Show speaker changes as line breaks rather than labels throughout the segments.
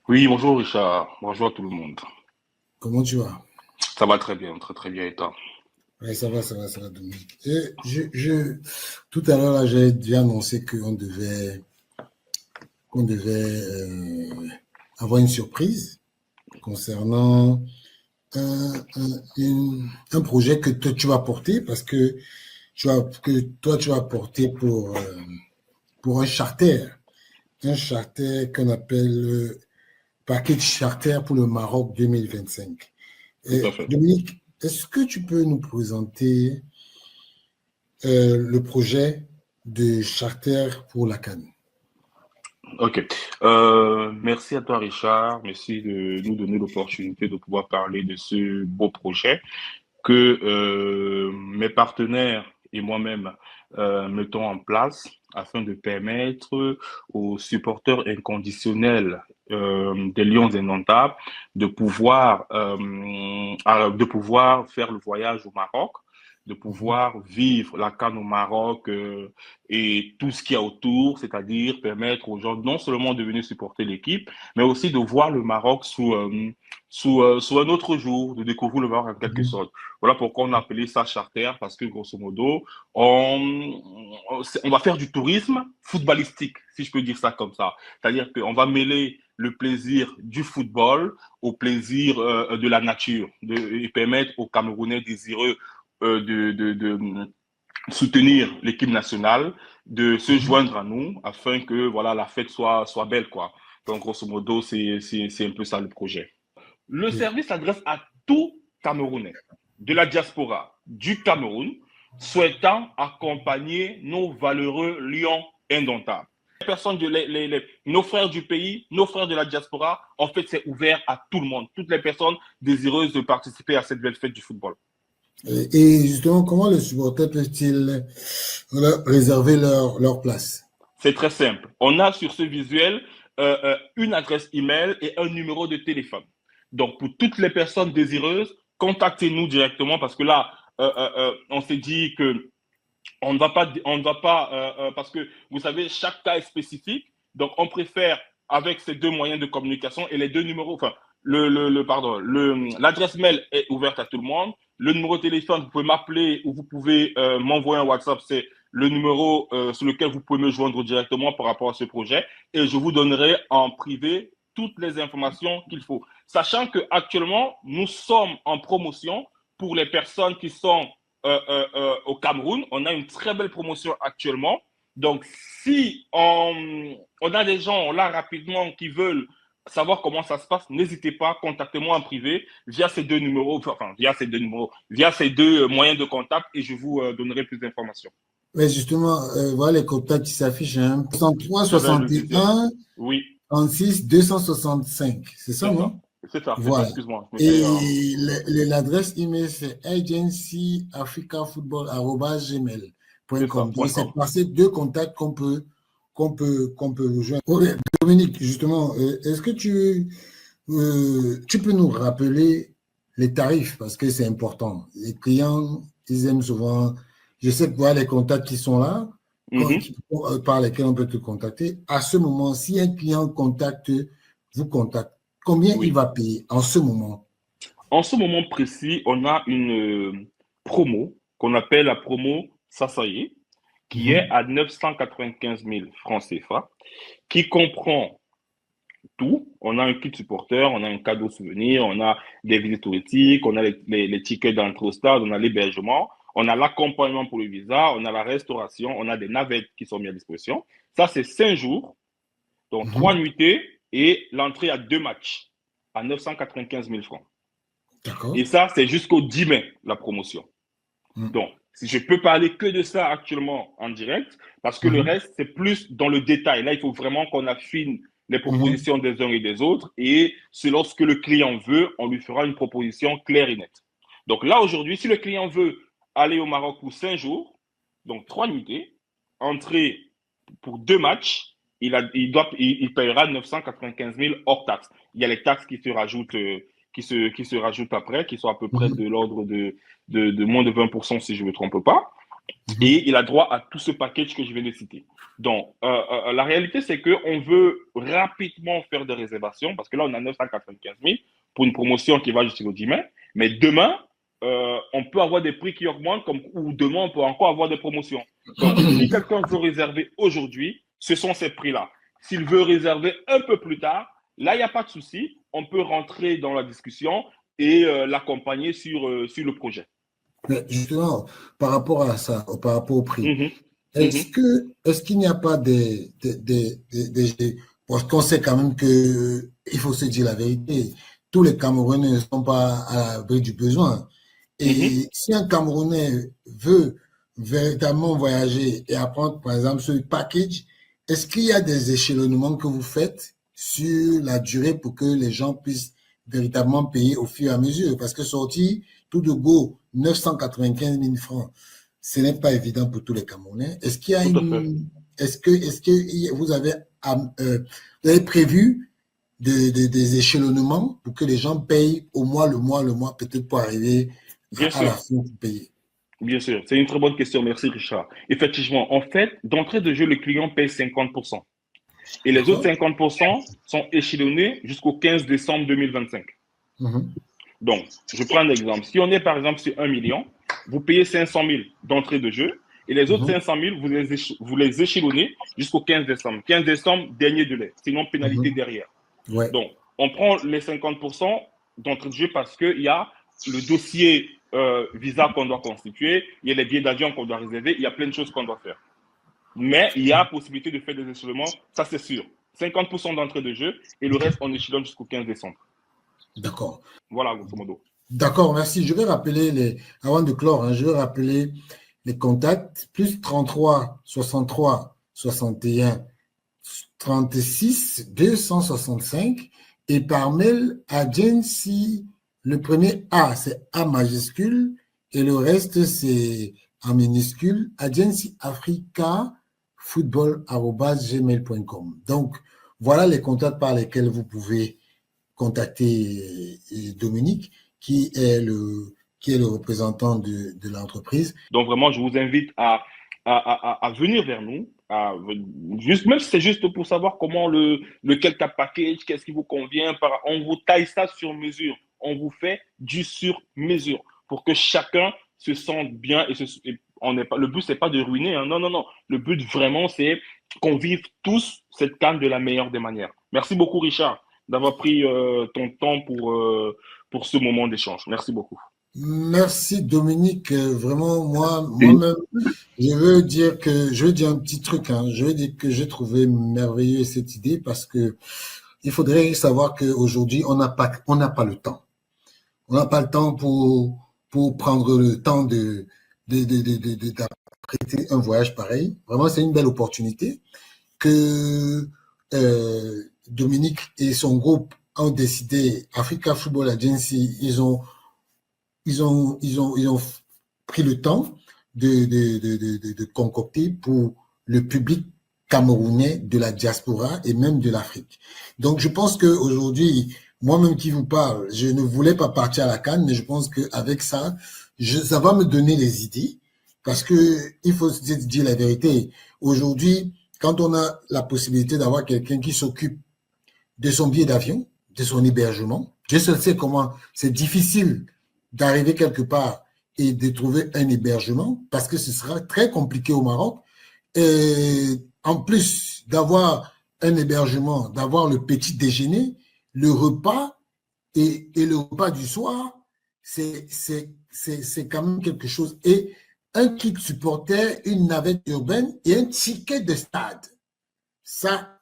Oui, bonjour Richard. Bonjour à tout le monde.
Comment tu vas?
Ça va très bien et toi?
Oui, ça va, Dominique. Tout à l'heure, là, j'ai déjà annoncé qu'on devait avoir une surprise concernant un projet que toi, tu vas porter parce que tu vas porter pour un charter qu'on appelle Package Charter pour le Maroc 2025.
Tout à fait.
Dominique, est-ce que tu peux nous présenter le projet de charter pour la CAN?
Ok. Merci à toi Richard. Merci de nous donner l'opportunité de pouvoir parler de ce beau projet que mes partenaires et moi-même mettons en place afin de permettre aux supporters inconditionnels des Lions indomptables de pouvoir faire le voyage au Maroc, de
Mhm.
pouvoir vivre la CAN au Maroc et tout ce qu'il y a autour, c'est-à-dire permettre aux gens non seulement de venir supporter l'équipe, mais aussi de voir le Maroc sous un autre jour, de découvrir le Maroc en quelque
Mhm.
sorte. Voilà pourquoi on a appelé ça charter, parce que grosso modo, on va faire du tourisme footballistique, si je peux dire ça comme ça. C'est-à-dire qu'on va mêler le plaisir du football au plaisir de la nature et permettre aux Camerounais désireux de soutenir l'équipe nationale, de se
Mhm.
joindre à nous afin que voilà la fête soit belle quoi. Donc grosso modo c'est un peu ça le projet. Le
Oui.
service s'adresse à tout Camerounais de la diaspora du Cameroun souhaitant accompagner nos valeureux lions indomptables. Les personnes nos frères du pays, nos frères de la diaspora, en fait, c'est ouvert à tout le monde, toutes les personnes désireuses de participer à cette belle fête du football.
Et justement, comment les supporters peuvent-ils réserver leur place?
C'est très simple. On a sur ce visuel une adresse email et un numéro de téléphone. Donc, pour toutes les personnes désireuses, contactez-nous directement parce que là, on s'est dit que on ne va pas, parce que vous savez, chaque cas est spécifique. Donc, on préfère avec ces deux moyens de communication et les deux numéros, enfin, pardon, l'adresse mail est ouverte à tout le monde. Le numéro de téléphone, vous pouvez m'appeler ou vous pouvez m'envoyer un WhatsApp. C'est le numéro sur lequel vous pouvez me joindre directement par rapport à ce projet et je vous donnerai en privé toutes les informations qu'il faut. Sachant que actuellement, nous sommes en promotion pour les personnes qui sont au Cameroun. On a une très belle promotion actuellement. Donc, si on a des gens là rapidement qui veulent savoir comment ça se passe, n'hésitez pas, contactez-moi en privé via ces deux numéros, via ces deux moyens de contact et je vous donnerai plus d'informations.
Mais justement, voilà les contacts qui s'affichent, hein. 63
J'avais le visuel.
61
Oui,
36 265. C'est ça,
c'est ça.
non?
C'est ça,
Voilà.
excuse-moi, je m'étais.
Et l'adresse email, c'est
C'est ça,
agencyafricafootball@gmail.com.
point
Donc, c'est
com.
par ces deux contacts qu'on peut vous joindre. Ok, Dominique, justement, est-ce que tu peux nous rappeler les tarifs parce que c'est important. Les clients, ils aiment souvent. Je sais que voilà les contacts qui sont là,
Mhm.
par lesquels on peut te contacter. À ce moment, si un client vous contacte, combien il
Oui.
va payer en ce moment?
En ce moment précis, on a une promo qu'on appelle la promo Sasaye, qui est
Mhm,
à 995 000 francs CFA, qui comprend tout. On a un kit supporter, on a un cadeau souvenir, on a des visites touristiques, on a les tickets d'entrée au stade, on a l'hébergement, on a l'accompagnement pour le visa, on a la restauration, on a des navettes qui sont mises à disposition. Ça, c'est 5 jours, donc
mhm.
3 nuitées et l'entrée à 2 matchs à 995 000 francs. Et
D'accord.
ça, c'est jusqu'au 10 mai, la promotion.
Mhm,
Donc, si je peux parler que de ça actuellement en direct, parce que le
mhm,
reste, c'est plus dans le détail. Là, il faut vraiment qu'on affine les
mhm.
propositions des uns et des autres. Et selon ce que le client veut, on lui fera une proposition claire et nette. Donc là, aujourd'hui, si le client veut aller au Maroc pour 5 jours, donc 3 nuitées, entrée pour 2 matchs, il paiera 995 000 hors taxes. Il y a les taxes qui se rajoutent, qui se rajoutent après, qui sont à peu près
Mhm.
de l'ordre de moins de 20% si je ne me trompe pas. Et il a droit à tout ce package que je viens de citer. Donc, la réalité, c'est qu'on veut rapidement faire des réservations parce que là, on a 995 000 pour une promotion qui va jusqu'au 10 mai. Mais demain, on peut avoir des prix qui augmentent ou demain, on peut encore avoir des promotions. Donc, si quelqu'un veut réserver aujourd'hui, ce sont ces prix-là. S'il veut réserver un peu plus tard, là, il n'y a pas de souci. On peut rentrer dans la discussion et l'accompagner sur le projet.
Mais justement, par rapport à ça, par rapport au prix,
Mhm.
est-ce qu'il n'y a pas parce qu'on sait quand même que il faut se dire la vérité, tous les Camerounais ne sont pas à l'abri du besoin.
Mhm.
Et si un Camerounais veut véritablement voyager et apprendre, par exemple, ce package, est-ce qu'il y a des échelonnements que vous faites sur la durée pour que les gens puissent véritablement payer au fur et à mesure? Parce que sortir tout de go 995 000 francs, ce n'est pas évident pour tous les Camerounais. Est-ce qu'il y a
Tout à fait.
est-ce que vous avez prévu des échelonnements pour que les gens payent au mois, le mois, peut-être pour arriver
Bien
à la
sûr.
fin pour payer?
Bien sûr, c'est une très bonne question. Merci, Richard. Effectivement, en fait, d'entrée de jeu, le client paye 50%. Et les autres
D'accord?
50% sont échelonnés jusqu'au 15 décembre 2025.
Mhm.
Donc, je prends un exemple. Si on est par exemple sur 1 million, vous payez 500 000 d'entrée de jeu et les autres
Mhm.
500 000, vous les échelonnez jusqu'au 15 décembre. 15 décembre, dernier délai, sinon pénalité
Mhm.
derrière.
Ouais.
Donc, on prend les 50% d'entrée de jeu parce qu'il y a le dossier visa qu'on doit constituer, il y a les billets d'avion qu'on doit réserver, il y a plein de choses qu'on doit faire. Mais il y a possibilité de faire des échelonnements, ça c'est sûr. 50% d'entrée de jeu et le reste, on échelonne jusqu'au 15 décembre.
D'accord.
Voilà, grosso modo.
D'accord, merci. Je vais rappeler avant de clore, hein, je vais rappeler les contacts, plus 33 63 61 36 265 et par mail à Jensi, le premier A, c'est A majuscule et le reste, c'est en minuscule, à jensiafricafootball@gmail.com. Donc, voilà les contacts par lesquels vous pouvez contacter Dominique, qui est le représentant de l'entreprise.
Donc vraiment, je vous invite à venir vers nous, juste, même si c'est juste pour savoir comment lequel cap package, qu'est-ce qui vous convient, on vous taille ça sur mesure. On vous fait du sur mesure pour que chacun se sente bien et on n'est pas, le but, c'est pas de ruiner, hein. Non, non, non. Le but vraiment, c'est qu'on vive tous cette canne de la meilleure des manières. Merci beaucoup, Richard, d'avoir pris ton temps pour ce moment d'échange. Merci beaucoup.
Merci Dominique. Vraiment, moi-même, je veux dire un petit truc, hein. Je veux dire que j'ai trouvé merveilleux cette idée parce que il faudrait savoir qu'aujourd'hui, on n'a pas le temps. On n'a pas le temps pour prendre le temps d'apprêter un voyage pareil. Vraiment, c'est une belle opportunité que Dominique et son groupe ont décidé, Africa Football Agency, ils ont pris le temps de concocter pour le public camerounais de la diaspora et même de l'Afrique. Donc, je pense qu'aujourd'hui, moi-même qui vous parle, je ne voulais pas partir à la CAN, mais je pense qu'avec ça, ça va me donner les idées parce que il faut se dire la vérité. Aujourd'hui, quand on a la possibilité d'avoir quelqu'un qui s'occupe de son billet d'avion, de son hébergement, je sais comment c'est difficile d'arriver quelque part et de trouver un hébergement parce que ce sera très compliqué au Maroc. Et en plus d'avoir un hébergement, d'avoir le petit déjeuner, le repas et le repas du soir, c'est quand même quelque chose. Et un kit supporter, une navette urbaine et un ticket de stade. Ça,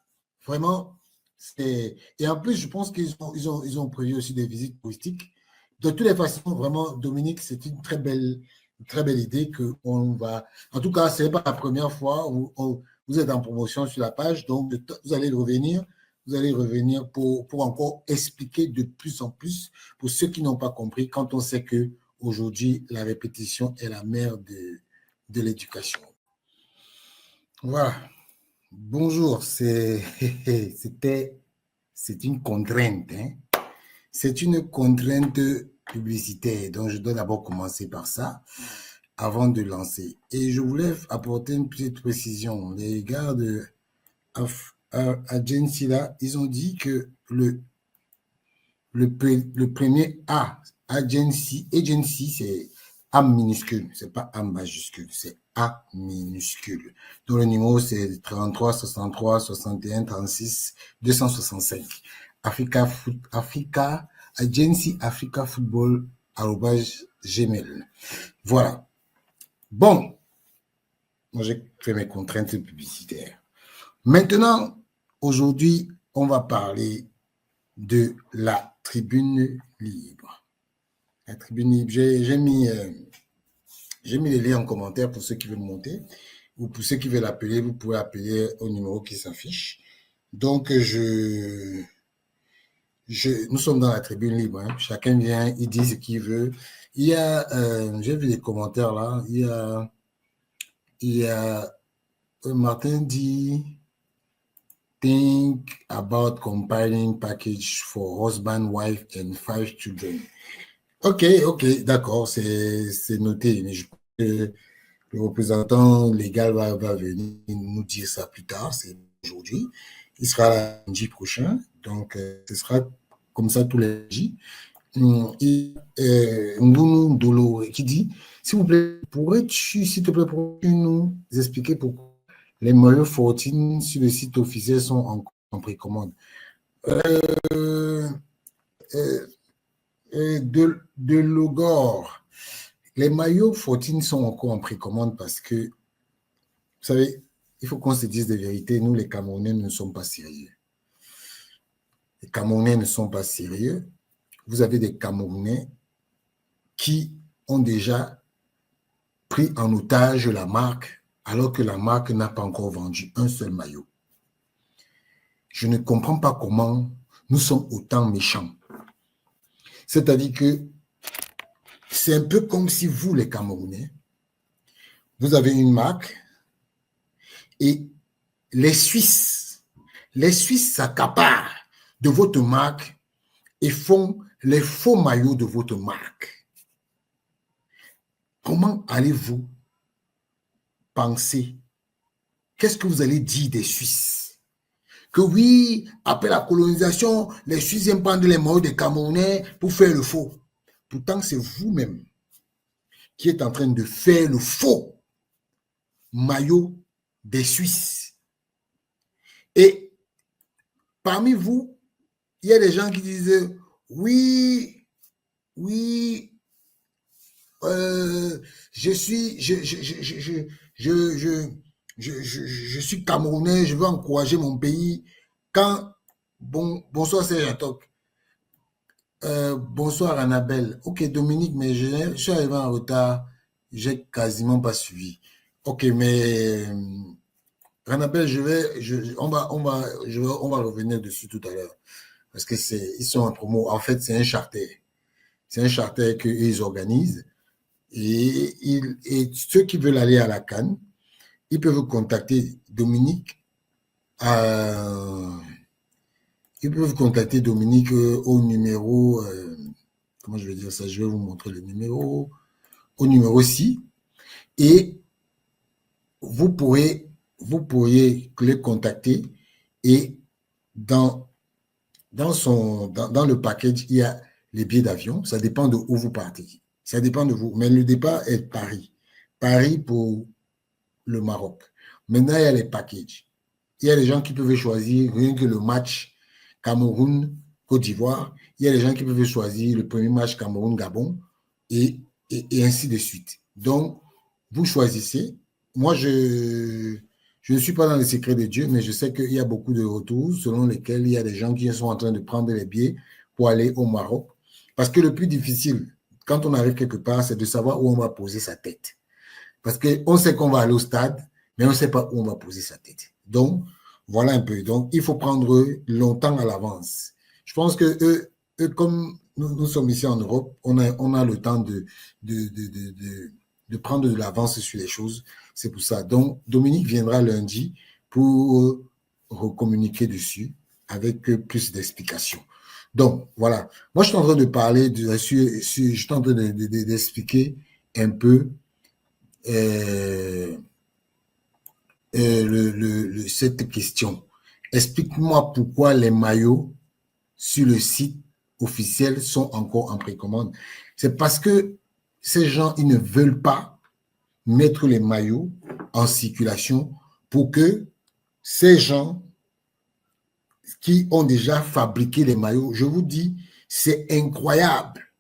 vraiment, c'est. Et en plus, je pense ils ont prévu aussi des visites touristiques. De toutes les façons, vraiment, Dominique, c'est une très belle idée que on va. En tout cas, ce n'est pas la première fois où vous êtes en promotion sur la page, donc vous allez revenir pour encore expliquer de plus en plus pour ceux qui n'ont pas compris, quand on sait que aujourd'hui la répétition est la mère de l'éducation. Voilà. Bonjour, c'est une contrainte, hein. C'est une contrainte publicitaire, donc je dois d'abord commencer par ça. avant de lancer. Et je voulais apporter une petite précision. Les gars de Agency, là, ils ont dit que le premier A, agency, c'est A minuscule, c'est pas A majuscule, c'est A minuscule. Donc le numéro c'est 33 63 61 36 265. Africa, Agency Africa Football @gmail. Voilà. Bon, moi j'ai fait mes contraintes publicitaires. Maintenant, aujourd'hui, on va parler de la tribune libre. La tribune libre, j'ai mis les liens en commentaire pour ceux qui veulent monter ou pour ceux qui veulent appeler, vous pouvez appeler au numéro qui s'affiche. Donc, nous sommes dans la tribune libre. Hein. Chacun vient, il dit ce qu'il veut. Il y a, j'ai vu les commentaires là, il y a Martin dit think about compiling package for husband, wife and 5 children. Ok, d'accord, c'est noté. Mais le représentant légal va venir nous dire ça plus tard, c'est aujourd'hui. Il sera lundi prochain, donc ce sera comme ça tous les jours. Ngunu Dolo qui dit, s'il vous plaît, pourrais-tu nous expliquer pourquoi les maillots 14 sur le site officiel sont en précommande? De Logor, les maillots 14 sont encore en précommande parce que, vous savez, il faut qu'on se dise de vérité, nous les Camerounais ne sommes pas sérieux. Les Camerounais ne sont pas sérieux. Vous avez des Camerounais qui ont déjà pris en otage la marque alors que la marque n'a pas encore vendu un seul maillot. Je ne comprends pas comment nous sommes autant méchants. C'est-à-dire que c'est un peu comme si vous, les Camerounais, vous avez une marque et les Suisses s'accaparent de votre marque et font les faux maillots de votre marque. Comment allez-vous penser? Qu'est-ce que vous allez dire des Suisses? Que oui, après la colonisation, les Suisses aiment prendre les maillots des Camerounais pour faire le faux. Pourtant, c'est vous-même qui êtes en train de faire le faux maillot des Suisses. Et parmi vous, il y a des gens qui disent oui, je suis Camerounais, je veux encourager mon pays. Bonsoir Serge Atok. Bonsoir Annabelle. Ok Dominique, mais je suis arrivé en retard, j'ai quasiment pas suivi. Ok, mais Annabelle, on va revenir dessus tout à l'heure parce que ils sont en promo. En fait, c'est un charter. C'est un charter qu'ils organisent. Et ceux qui veulent aller à la CAN, ils peuvent contacter Dominique. Ils peuvent contacter Dominique au numéro, comment je vais dire ça, je vais vous montrer le numéro, au numéro 6. Et vous pourriez les contacter et dans le package, il y a les billets d'avion. Ça dépend de où vous partez. Ça dépend de vous. Mais le départ est Paris. Paris pour le Maroc. Maintenant, il y a les packages. Il y a des gens qui peuvent choisir rien que le match Cameroun-Côte d'Ivoire. Il y a des gens qui peuvent choisir le premier match Cameroun-Gabon et ainsi de suite. Donc, vous choisissez. Moi, je ne suis pas dans le secret de Dieu, mais je sais qu'il y a beaucoup de retours selon lesquels il y a des gens qui sont en train de prendre les billets pour aller au Maroc. Parce que le plus difficile, quand on arrive quelque part, c'est de savoir où on va poser sa tête. Parce qu'on sait qu'on va aller au stade, mais on ne sait pas où on va poser sa tête. Donc, voilà un peu. Donc, il faut prendre longtemps à l'avance. Je pense que eux comme nous sommes ici en Europe, on a le temps de prendre de l'avance sur les choses. C'est pour ça. Donc, Dominique viendra lundi pour recommuniquer dessus avec plus d'explications. Donc, voilà. Moi, je suis en train de parler, je suis en train d'expliquer un peu cette question. Explique-moi pourquoi les maillots sur le site officiel sont encore en précommande. C'est parce que ces gens, ils ne veulent pas mettre les maillots en circulation pour que ces gens qui ont déjà fabriqué les maillots, je vous dis, c'est incroyable.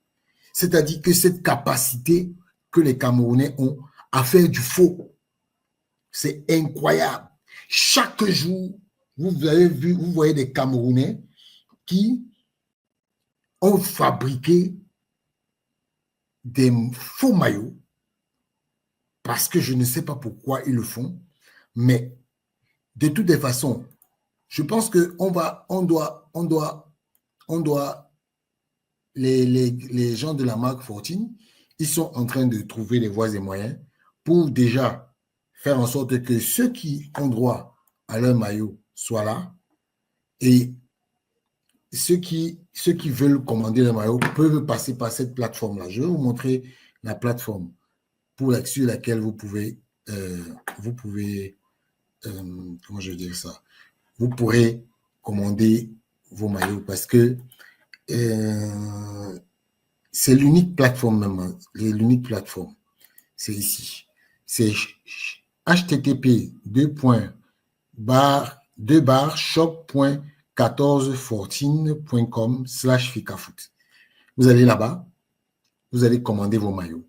C'est-à-dire que cette capacité que les Camerounais ont à faire du faux, c'est incroyable. Chaque jour, vous avez vu, vous voyez des Camerounais qui ont fabriqué des faux maillots parce que je ne sais pas pourquoi ils le font, mais de toutes les façons, je pense que les gens de la marque Fortune, ils sont en train de trouver les voies et moyens pour déjà faire en sorte que ceux qui ont droit à leur maillot soient là et ceux qui veulent commander le maillot peuvent passer par cette plateforme-là. Je vais vous montrer la plateforme sur laquelle vous pouvez comment je vais dire ça, vous pourrez commander vos maillots parce que c'est l'unique plateforme même, l'unique plateforme, c'est ici. C'est http://shop.1414.com/ficafoot. Vous allez là-bas, vous allez commander vos maillots.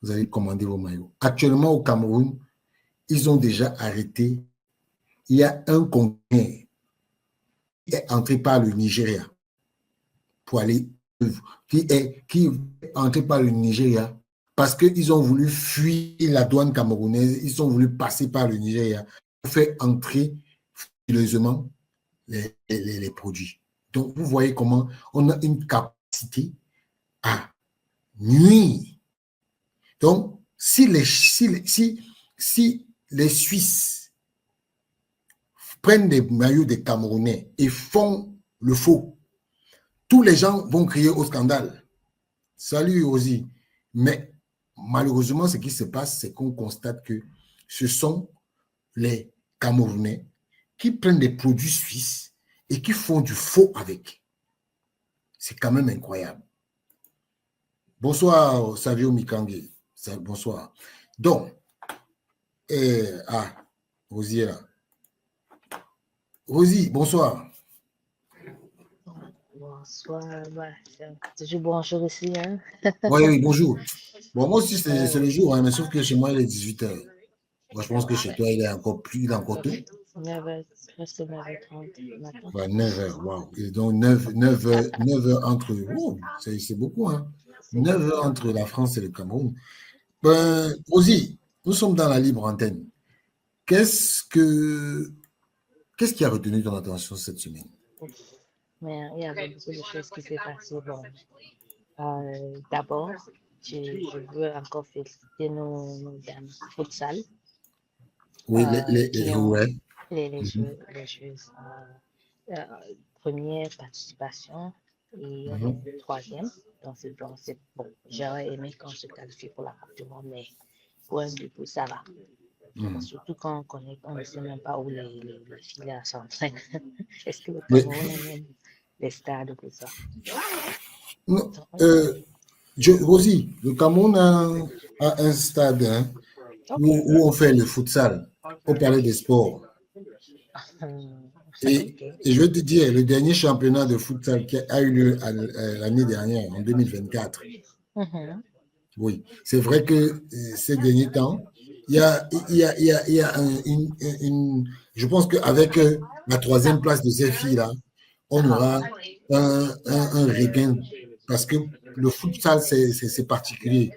Vous allez commander vos maillots. Actuellement, au Cameroun, ils ont déjà arrêté. Il y a un conteneur qui est entré par le Nigeria pour aller, qui est entré par le Nigeria parce qu'ils ont voulu fuir la douane camerounaise, ils ont voulu passer par le Nigeria pour faire entrer frauduleusement les produits. Donc, vous voyez comment on a une capacité à nuire. Donc, si les Suisses prennent des maillots des Camerounais et font le faux, tous les gens vont crier au scandale. Salut Ozzy. Mais malheureusement, ce qui se passe, c'est qu'on constate que ce sont les Camerounais qui prennent des produits suisses et qui font du faux avec. C'est quand même incroyable. Bonsoir, Savio Mikange. Bonsoir. Donc, Ozzy est là. Ozzy, bonsoir.
Bonsoir, toujours bonjour ici. Hein?
Oui, bonjour. Bon, moi aussi, c'est le jour, hein, mais sauf que chez moi, il est 18h. Moi, je pense que chez toi, il est encore tôt.
9h, presque 9h30 matin.
Ouais, 9h, waouh. Et donc, 9h entre. Oh, c'est beaucoup, hein. 9h entre la France et le Cameroun. Ozzy, nous sommes dans la libre antenne. Qu'est-ce qui a retenu ton attention cette semaine?
Mais il y avait beaucoup de choses qui s'est passées. Bon, d'abord, je veux encore féliciter nos dames futsal.
Oui,
les joueuses première participation et troisième. Donc, c'est bon. J'aurais aimé qu'on se qualifie pour la Coupe du Monde, mais pour un début, ça va. Surtout quand on ne sait même pas où les filles s'entraînent. Est-ce que le Cameroun a même des stades pour ça?
Non, Rosie, le Cameroun a un stade, hein, où on fait le futsal, au Palais des Sports. Et je vais te dire, le dernier championnat de futsal qui a eu lieu l'année dernière, en 2024. Oui, c'est vrai que ces derniers temps, il y a je pense qu'avec la troisième place de ces filles-là, on aura un regain parce que le futsal, c'est particulier.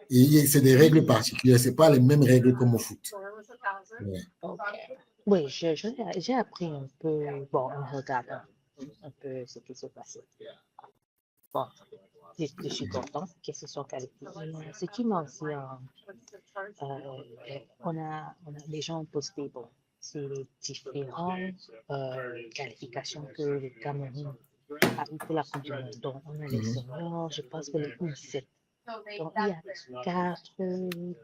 Et c'est des règles particulières, ce n'est pas les mêmes règles comme au foot.
Ouais. Okay. Oui, j'ai appris un peu, bon, en regardant un peu ce qui se passait. Bon, je suis content qu'ils se sont qualifiés. Ce qui m'a aussi, les gens ont posté, bon, c'est les différentes qualifications que le Cameroun a eu pour la Coupe du Monde. Donc, on a les seniors, je pense que les U17 Donc, il y a 4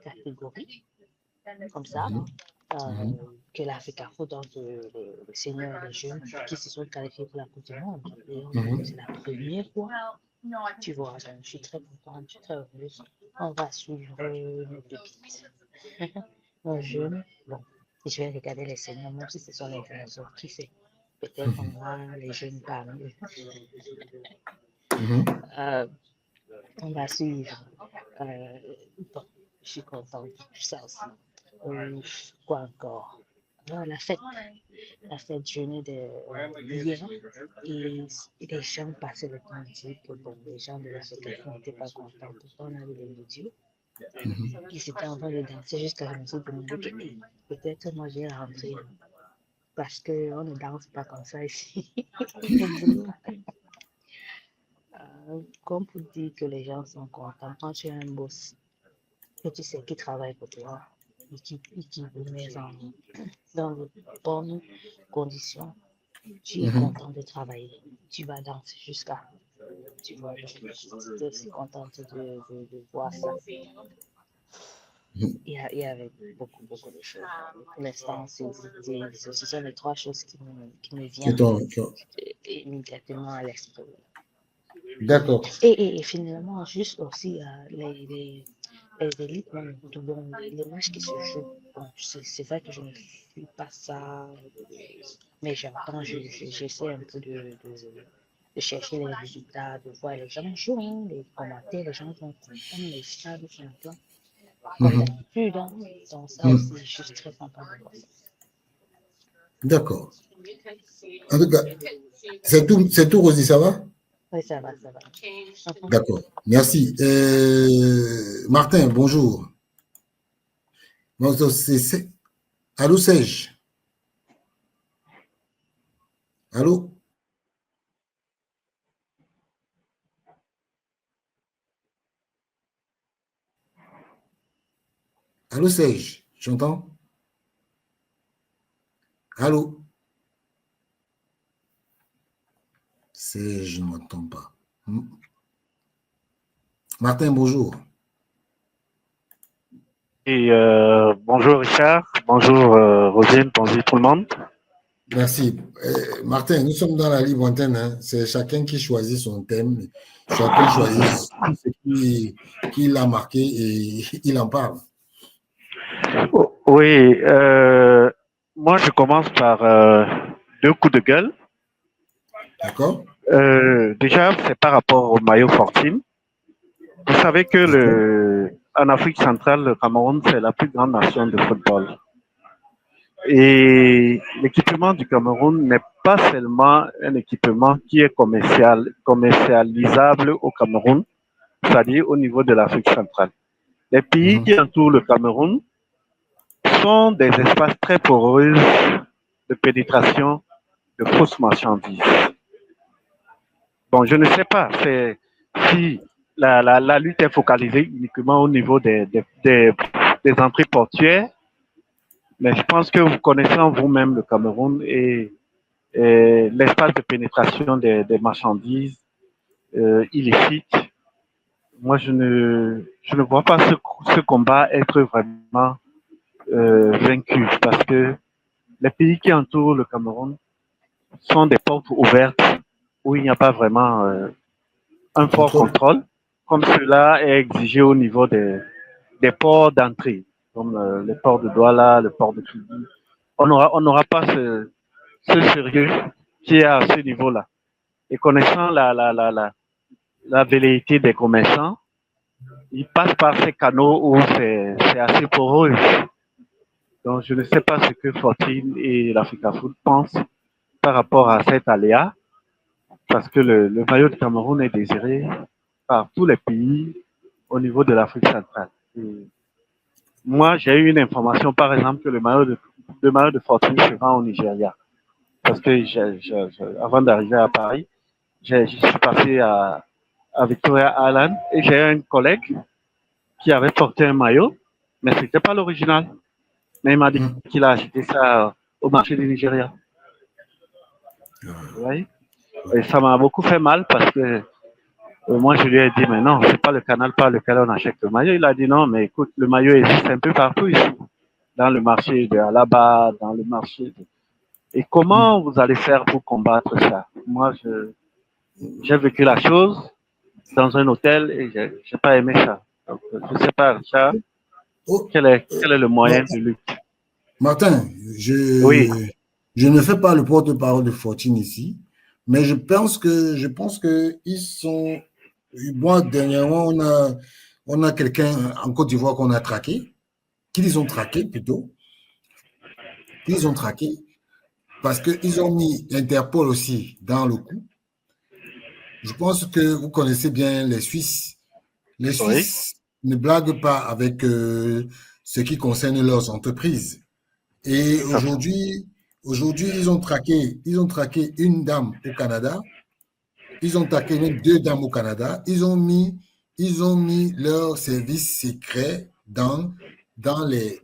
catégories comme ça que l'Africa Foot, donc les seniors, les jeunes qui se sont qualifiés pour la Coupe du Monde. C'est la première fois. Tu vois, donc, je suis très contente, je suis très heureuse. On va suivre nos pépites. Nos jeunes, bon, je vais regarder les seniors, même si ce sont les dinosaures, qui sait. Peut-être qu'on aura les jeunes parmi eux. On va suivre. Bon, je suis contente de tout ça aussi. Quoi encore? La fête journée d'hier, et les gens passaient le temps de dire que bon, les gens de la fédération n'étaient pas contents. On a vu les vidéos. Ils étaient en train de danser jusqu'à je me suis demandé que peut-être moi j'ai rentré parce qu'on ne danse pas comme ça ici. Comme pour dire que les gens sont contents quand tu as un boss que tu sais qui travaille pour toi et qui vous met dans de bonnes conditions, tu es content de travailler. Tu vas danser jusqu'à. Tu vois, je suis aussi contente de voir ça. Il y avait beaucoup de choses. Pour l'instant, ce sont les 3 choses qui me viennent immédiatement à l'esprit.
D'accord.
Et finalement, juste aussi les élites, les matchs qui se jouent. Bon, c'est vrai que je ne suis pas ça, mais j'entends, j'essaie un peu de chercher les résultats, de voir les gens jouer, les commentaires, les gens sont contents, les stades sont pleins. Comme d'habitude, donc ça aussi, je suis très contente de voir ça.
D'accord. En tout cas, c'est tout, Rosie, ça va?
Oui, ça va.
D'accord, merci. Martin, bonjour. Allô, Serge? Allô? Allô, Serge? J'entends? Allô? Je ne m'entends pas. Martin, bonjour.
Et bonjour Richard, bonjour Rosine, bonjour tout le monde.
Merci. Martin, nous sommes dans la libre antenne. Hein. C'est chacun qui choisit son thème. Chacun choisit ce qui l'a marqué et il en parle.
Oui, moi je commence par 2 coups de gueule.
D'accord.
Déjà, c'est par rapport au maillot Fortune. Vous savez que en Afrique centrale, le Cameroun, c'est la plus grande nation de football. Et l'équipement du Cameroun n'est pas seulement un équipement qui est commercialisable au Cameroun, c'est-à-dire au niveau de l'Afrique centrale. Les pays qui entourent le Cameroun sont des espaces très poreux de pénétration de fausses marchandises. Bon, je ne sais pas si la lutte est focalisée uniquement au niveau des entrées portuaires, mais je pense que vous connaissez en vous-même le Cameroun et l'espace de pénétration des marchandises illicites. Moi, je ne vois pas ce combat être vraiment vaincu parce que les pays qui entourent le Cameroun sont des portes ouvertes où il n'y a pas vraiment un fort contrôle, comme cela est exigé au niveau des ports d'entrée, comme le port de Douala, le port de Tubi. On n'aura pas ce sérieux qui est à ce niveau-là. Et connaissant la velléité des commerçants, ils passent par ces canaux où c'est assez poreux. Donc, je ne sais pas ce que Fortune et l'Africa Foot pensent par rapport à cet aléa, parce que le maillot de Cameroun est désiré par tous les pays au niveau de l'Afrique centrale. Et moi, j'ai eu une information, par exemple, que le maillot de Fortune se vend au Nigeria. Parce que avant d'arriver à Paris, je suis passé à Victoria Island et j'ai un collègue qui avait porté un maillot, mais ce n'était pas l'original. Mais il m'a dit qu'il a acheté ça au marché du Nigeria. Vous voyez? Et ça m'a beaucoup fait mal parce que Moi, je lui ai dit, mais non, c'est pas le canal par lequel on achète le maillot. Il a dit non, mais écoute, le maillot existe un peu partout ici, dans le marché de Alaba, dans le marché de... Et comment vous allez faire pour combattre ça? Moi, j'ai vécu la chose dans un hôtel et j'ai pas aimé ça. Donc, je sais pas, Richard,
Oh,
quel est le moyen
Martin,
de lutte?
Martin,
Oui,
je ne fais pas le porte-parole de Fortune ici, mais je pense que ils sont. Moi, dernièrement, on a quelqu'un en Côte d'Ivoire qu'on a traqué, qu'ils ont traqué plutôt, qu'ils ont traqué, parce qu'ils ont mis Interpol aussi dans le coup. Je pense que vous connaissez bien les Suisses. Les
oui,
Suisses ne blaguent pas avec ce qui concerne leurs entreprises. Et
tout à fait.
aujourd'hui, ils ont traqué une dame au Canada. Ils ont traqué même deux dames au Canada. Ils ont mis leurs services secrets dans les.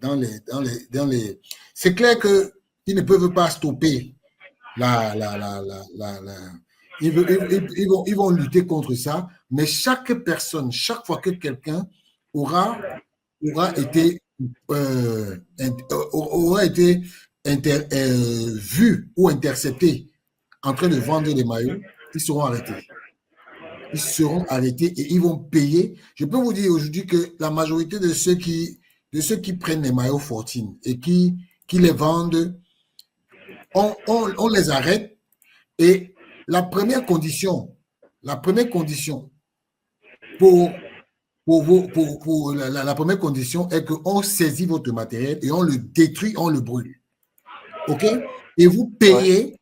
C'est clair qu'ils ne peuvent pas stopper la. Ils vont lutter contre ça, mais chaque personne, chaque fois que quelqu'un aura, aura été, aura été vu ou intercepté en train de vendre des maillots, ils seront arrêtés. Ils seront arrêtés et ils vont payer. Je peux vous dire aujourd'hui que la majorité de ceux qui prennent les maillots Fortune et qui les vendent, on les arrête. Et la première condition pour, la première condition est qu'on saisit votre matériel et on le détruit, on le brûle. OK? Et
Ouais.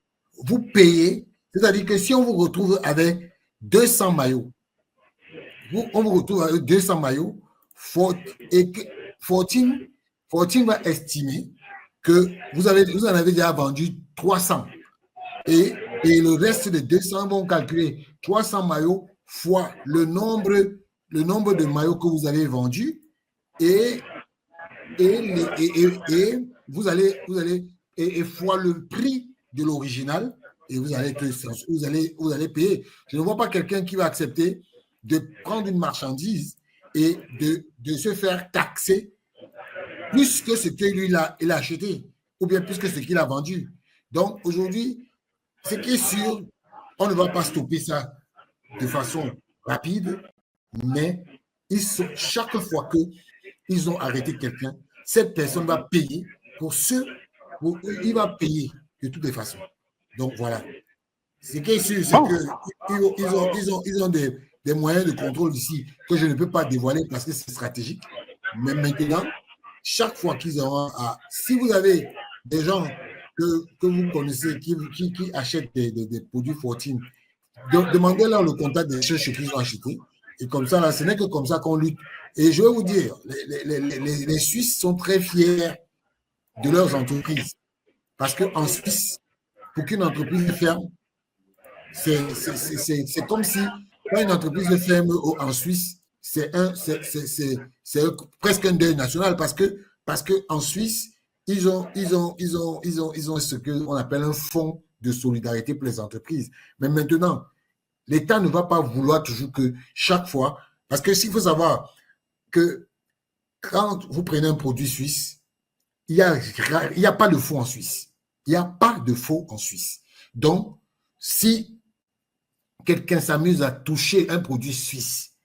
vous payez, c'est-à-dire que si on vous retrouve avec 200 maillots, on vous retrouve avec 200 maillots, et que Fortune va estimer que vous en avez déjà vendu 300. Et le reste de 200 vont calculer 300 maillots fois le nombre de maillots que vous avez vendus et, vous allez et fois le prix de l'original et vous allez payer. Je ne vois pas quelqu'un qui va accepter de prendre une marchandise et de se faire taxer plus que ce que lui il a acheté ou bien plus que ce qu'il a vendu. Donc aujourd'hui, ce qui est sûr, on ne va pas stopper ça de façon rapide, mais chaque fois qu'ils ont arrêté quelqu'un, cette personne va payer il va payer de toutes les façons. Donc voilà. Ce qui est sûr, c'est
Bon,
qu'ils ont des moyens de contrôle ici que je ne peux pas dévoiler parce que c'est stratégique. Mais maintenant, chaque fois qu'ils auront si vous avez des gens que vous connaissez qui achètent des produits Fortune, demandez-leur le contact des choses qu'ils ont acheté. Et comme ça, là, ce n'est que comme ça qu'on lutte. Et je vais vous dire, les Suisses sont très fiers de leurs entreprises. Parce qu'en Suisse, pour qu'une entreprise ferme, c'est comme si quand une entreprise ferme en Suisse, c'est presque un deuil national parce que en Suisse, ils ont ce qu'on appelle un fonds de solidarité pour les entreprises. Mais maintenant, l'État ne va pas vouloir toujours que chaque fois, parce que s'il faut savoir que quand vous prenez un produit suisse, il n'y a pas de faux en Suisse. Il n'y a pas de faux en Suisse. Donc, si quelqu'un s'amuse à toucher un produit suisse,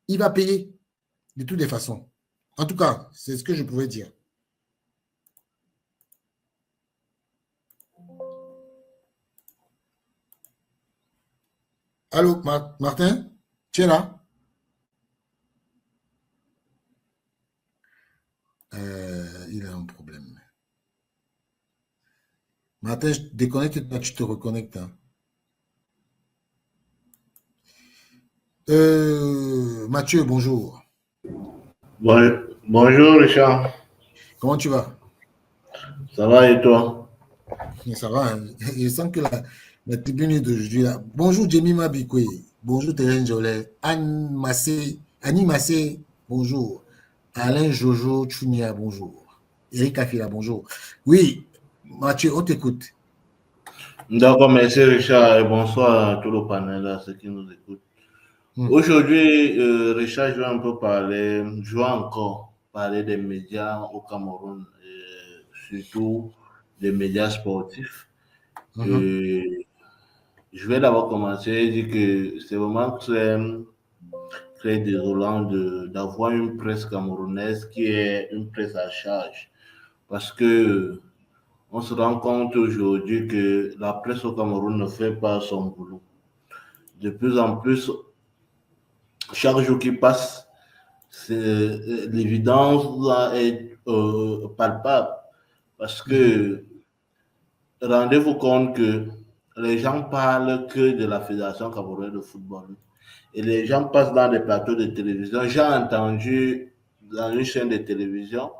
il va payer de toutes les façons. En tout cas, c'est ce que je pouvais dire. Allô, Martin? Tu es là? Il a un problème. Martin, déconnecte-toi, tu te reconnectes. Hein. Mathieu, bonjour.
Bonjour Richard,
Comment tu vas?
ça va et toi?
Ça va. Hein? Je sens que la tribune d'aujourd'hui, là. Bonjour Jemima Bikwe. Bonjour Thérèse Jolet. Annie Massé, bonjour. Alain Jojo Chunia, bonjour. Eric Afila, bonjour. Oui, Mathieu, on t'écoute.
D'accord, merci Richard et bonsoir à tout le panel, à ceux qui nous écoutent. Aujourd'hui, Richard, je vais encore parler des médias au Cameroun, surtout des médias sportifs. Euh, je vais d'abord commencer et dire que c'est vraiment très désolant d'avoir une presse camerounaise qui est une presse à charge. Parce que on se rend compte aujourd'hui que la presse au Cameroun ne fait pas son boulot. De plus en plus, chaque jour qui passe, l'évidence là est palpable. Parce que rendez-vous compte que les gens parlent que de la Fédération camerounaise de football. Et les gens passent dans des plateaux de télévision. J'ai entendu dans une chaîne de télévision,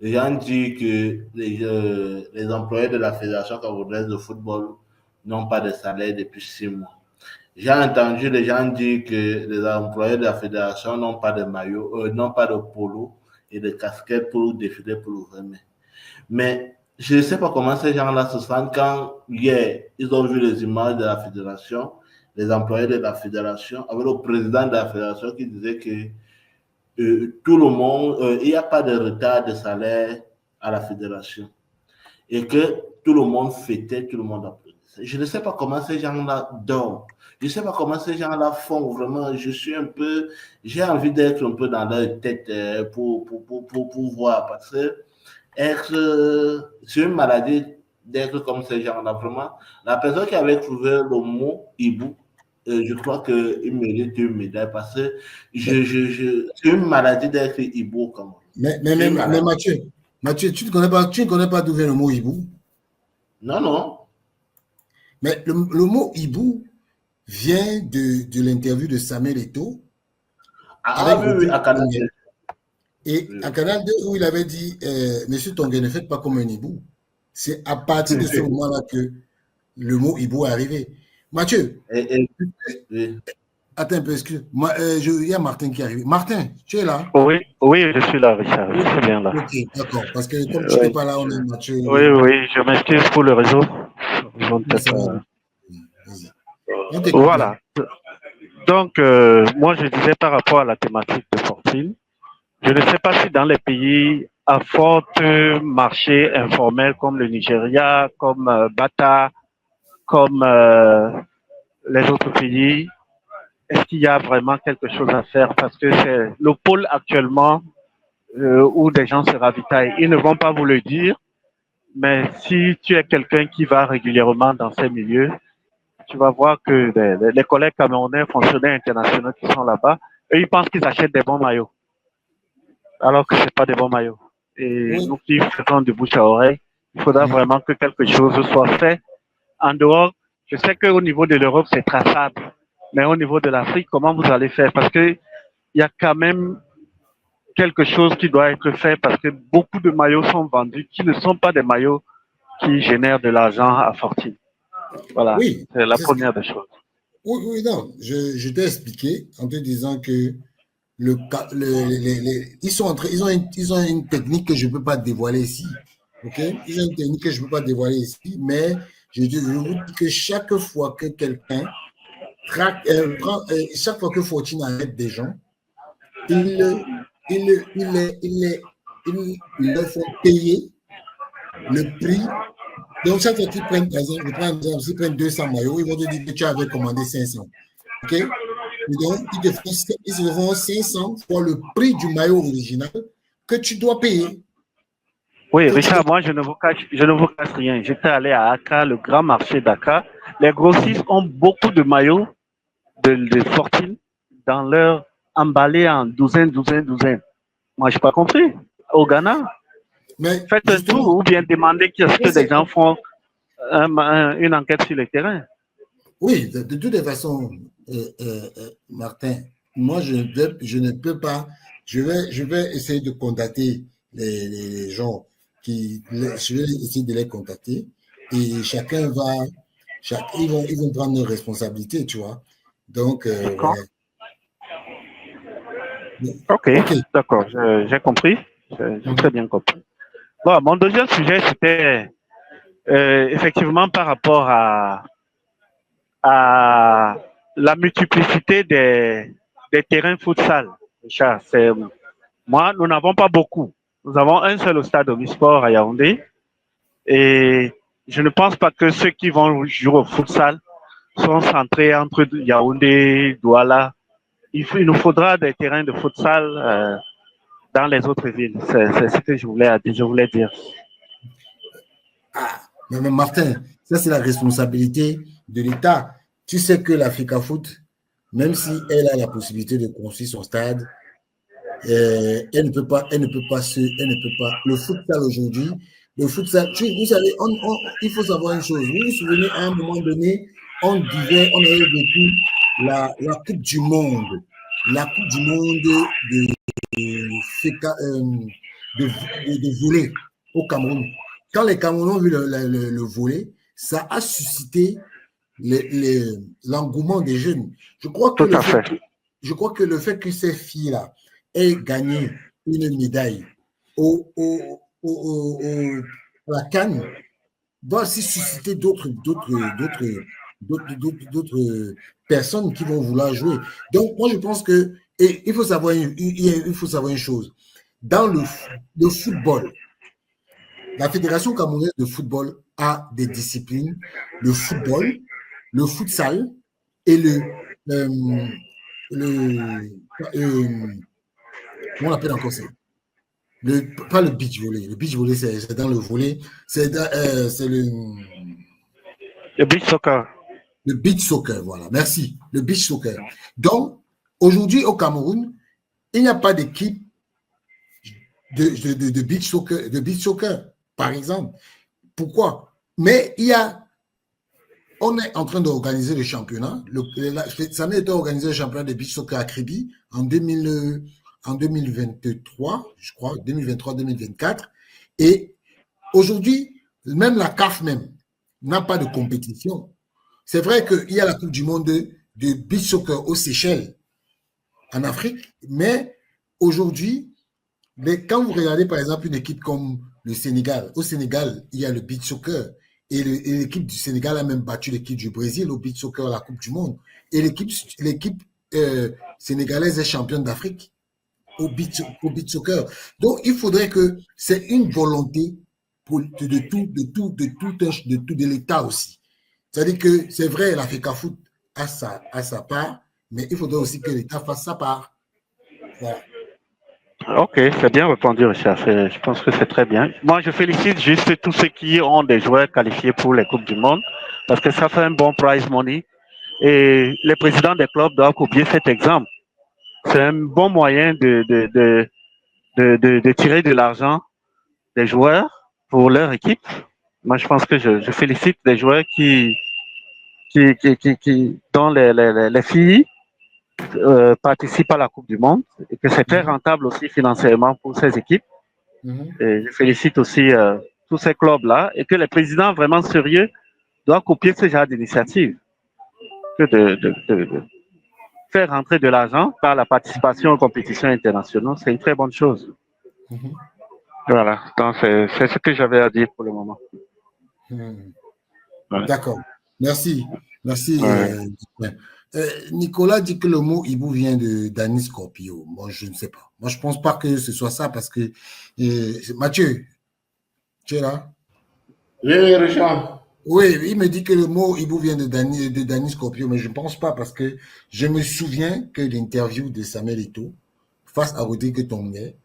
les gens disent que les employés de la Fédération camerounaise de football n'ont pas de salaire depuis 6 mois. J'ai entendu les gens dire que les employés de la fédération n'ont pas de maillot, n'ont pas de polo et de casquette pour défiler pour l'ouvrir. Mais je ne sais pas comment ces gens-là se sentent quand hier, ils ont vu les images de la fédération, les employés de la fédération, avec le président de la fédération qui disait que tout le monde, il n'y a pas de retard de salaire à la fédération et que tout le monde fêtait, tout le monde applaudissait. Je ne sais pas comment ces gens-là dorment. Je ne sais pas comment ces gens-là font vraiment. J'ai envie d'être un peu dans leur tête pour voir parce que c'est une maladie d'être comme ces gens-là. Vraiment, la personne qui avait trouvé le mot hibou, je crois qu'il mérite une médaille parce que c'est une maladie d'être hibou.
Mais Mathieu, tu ne connais pas d'où vient le mot hibou?
Non, non.
Mais le mot hibou vient de l'interview de Samuel Eto'o.
Oui, à Canal 2.
Et à Canal 2, où il avait dit Monsieur Tongué, ne faites pas comme un hibou. C'est à partir de ce moment-là que le mot hibou est arrivé. Mathieu, attends un peu, excuse-moi. Il y a Martin qui est arrivé. Martin, tu es là?
Oui, je suis là, Richard. Je suis bien là.
Ok, d'accord. Parce que comme tu n'es pas là, on a Mathieu.
Oui, je m'excuse pour le réseau. Voilà. Donc, moi, je disais par rapport à la thématique de Fortune, je ne sais pas si dans les pays à fort marché informel comme le Nigeria, comme Bata, comme les autres pays, est-ce qu'il y a vraiment quelque chose à faire? Parce que c'est le pôle actuellement où des gens se ravitaillent. Ils ne vont pas vous le dire, mais si tu es quelqu'un qui va régulièrement dans ces milieux, tu vas voir que les collègues camerounais, fonctionnaires internationaux qui sont là-bas, eux, ils pensent qu'ils achètent des bons maillots, alors que ce n'est pas des bons maillots. Et nous qui faisons de bouche à oreille, il faudra vraiment que quelque chose soit fait en dehors. Je sais qu'au niveau de l'Europe, c'est traçable, mais au niveau de l'Afrique, comment vous allez faire? Parce qu'il y a quand même quelque chose qui doit être fait parce que beaucoup de maillots sont vendus qui ne sont pas des maillots qui génèrent de l'argent à fortune. Voilà,
oui,
c'est la première des choses.
Oui, non, je t'ai expliqué en te disant que ils ont une technique que je ne peux pas dévoiler ici. Ok? Ils ont une technique que je ne peux pas dévoiler ici, mais je vous dis que chaque fois que quelqu'un chaque fois que Fortune arrête des gens, ils leur font payer le prix. Donc, chaque fois qu'ils prennent, par exemple, s'ils prennent 200 maillots, ils vont te dire que tu avais commandé 500. OK? Et donc, ils se font 500 pour le prix du maillot original que tu dois payer.
Oui, Richard, moi, je ne vous cache rien. J'étais allé à Accra, le grand marché d'Accra. Les grossistes ont beaucoup de maillots de Fortune dans leur emballé en douzaine. Moi, je n'ai pas compris. Au Ghana, faites un tour ou bien demandez qu'est-ce que des gens font une enquête sur le terrain.
Oui, de toute façon, Martin, moi, je ne peux pas. Je vais essayer de contacter les gens je vais essayer de les contacter et ils vont prendre leurs responsabilités, tu vois. Donc,
voilà. Ok, d'accord, j'ai compris. J'ai très bien compris. Bon, mon deuxième sujet, c'était effectivement par rapport à la multiplicité des terrains futsal. Richard, moi, nous n'avons pas beaucoup. Nous avons un seul au stade Omnisport à Yaoundé. Et je ne pense pas que ceux qui vont jouer au futsal sont centrés entre Yaoundé, Douala. Il nous faudra des terrains de futsal dans les autres villes. C'est ce que je voulais dire.
Ah, mais Martin, ça c'est la responsabilité de l'État. Tu sais que l'Africa Foot, même si elle a la possibilité de construire son stade, elle ne peut pas, le futsal aujourd'hui, vous savez, il faut savoir une chose. Vous vous souvenez, à un moment donné, on avait vécu la Coupe du Monde, de volley au Cameroun. Quand les Camerounais ont vu le volley, ça a suscité l'engouement des jeunes. Je crois que le fait que ces filles-là aient gagné une médaille à la CAN doit aussi susciter d'autres personnes qui vont vouloir jouer. Donc, moi, je pense que il faut savoir une chose. Dans le football, la Fédération camerounaise de football a des disciplines, le football, le futsal et comment on appelle encore ça? Pas le beach volley. Le beach volley, c'est dans le volley. C'est
le beach soccer.
Le beach soccer, voilà. Merci. Le beach soccer. Donc, aujourd'hui, au Cameroun, il n'y a pas d'équipe de beach soccer, par exemple. Pourquoi? Mais on est en train d'organiser le championnat. Ça a été organisé le championnat de beach soccer à Kribi en 2023, je crois, 2023-2024. Et aujourd'hui, même la CAF n'a pas de compétition. C'est vrai qu'il y a la Coupe du monde de beach soccer aux Seychelles, en Afrique, mais aujourd'hui, quand vous regardez par exemple une équipe comme le Sénégal, au Sénégal, il y a le beach soccer et l'équipe du Sénégal a même battu l'équipe du Brésil au beach soccer à la Coupe du monde. Et l'équipe sénégalaise est championne d'Afrique au beach soccer. Donc, il faudrait que c'est une volonté de l'État aussi. C'est-à-dire que c'est vrai, l'Africa Foot a sa part, mais il faudrait aussi que l'État fasse sa part. Voilà.
Ok, c'est bien répondu, Richard. Je pense que c'est très bien. Moi, je félicite juste tous ceux qui ont des joueurs qualifiés pour les Coupes du Monde, parce que ça fait un bon prize money. Et les présidents des clubs doivent copier cet exemple. C'est un bon moyen de tirer de l'argent des joueurs pour leur équipe. Moi, je pense que je félicite les joueurs dont les filles participent à la Coupe du Monde et que c'est très rentable aussi financièrement pour ces équipes. Et je félicite aussi tous ces clubs-là et que les présidents vraiment sérieux doivent copier ce genre d'initiative. Que de faire rentrer de l'argent par la participation aux compétitions internationales, c'est une très bonne chose. Voilà, donc c'est ce que j'avais à dire pour le moment.
Voilà. D'accord, merci. Nicolas dit que le mot hibou vient de Danny Scorpio. Moi, je ne sais pas. Moi, je ne pense pas que ce soit ça parce que Mathieu, tu es là?
Oui, Richard.
Oui, il me dit que le mot hibou vient de Danny Scorpio, mais je ne pense pas parce que je me souviens que l'interview de Samuel Eto'o face à Rodrigue Tonguet,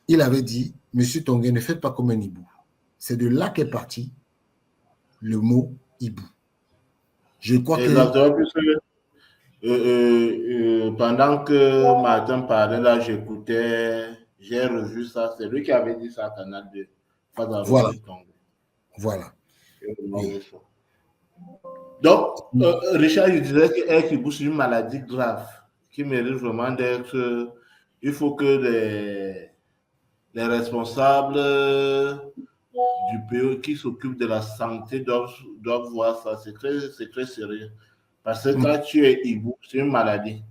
il avait dit, Monsieur Tonguet, ne faites pas comme un hibou. C'est de là qu'est parti le mot hibou. Je crois
exactement, pendant que Martin parlait, là, j'écoutais, j'ai revu ça. C'est lui qui avait dit ça à Canal 2.
Voilà.
Oui. Donc, Richard, il disait que hibou, c'est une maladie grave qui mérite vraiment d'être. Il faut que les responsables du pays qui s'occupent de la santé doivent voir ça. C'est très sérieux. Parce que quand tu es hibou, c'est une maladie.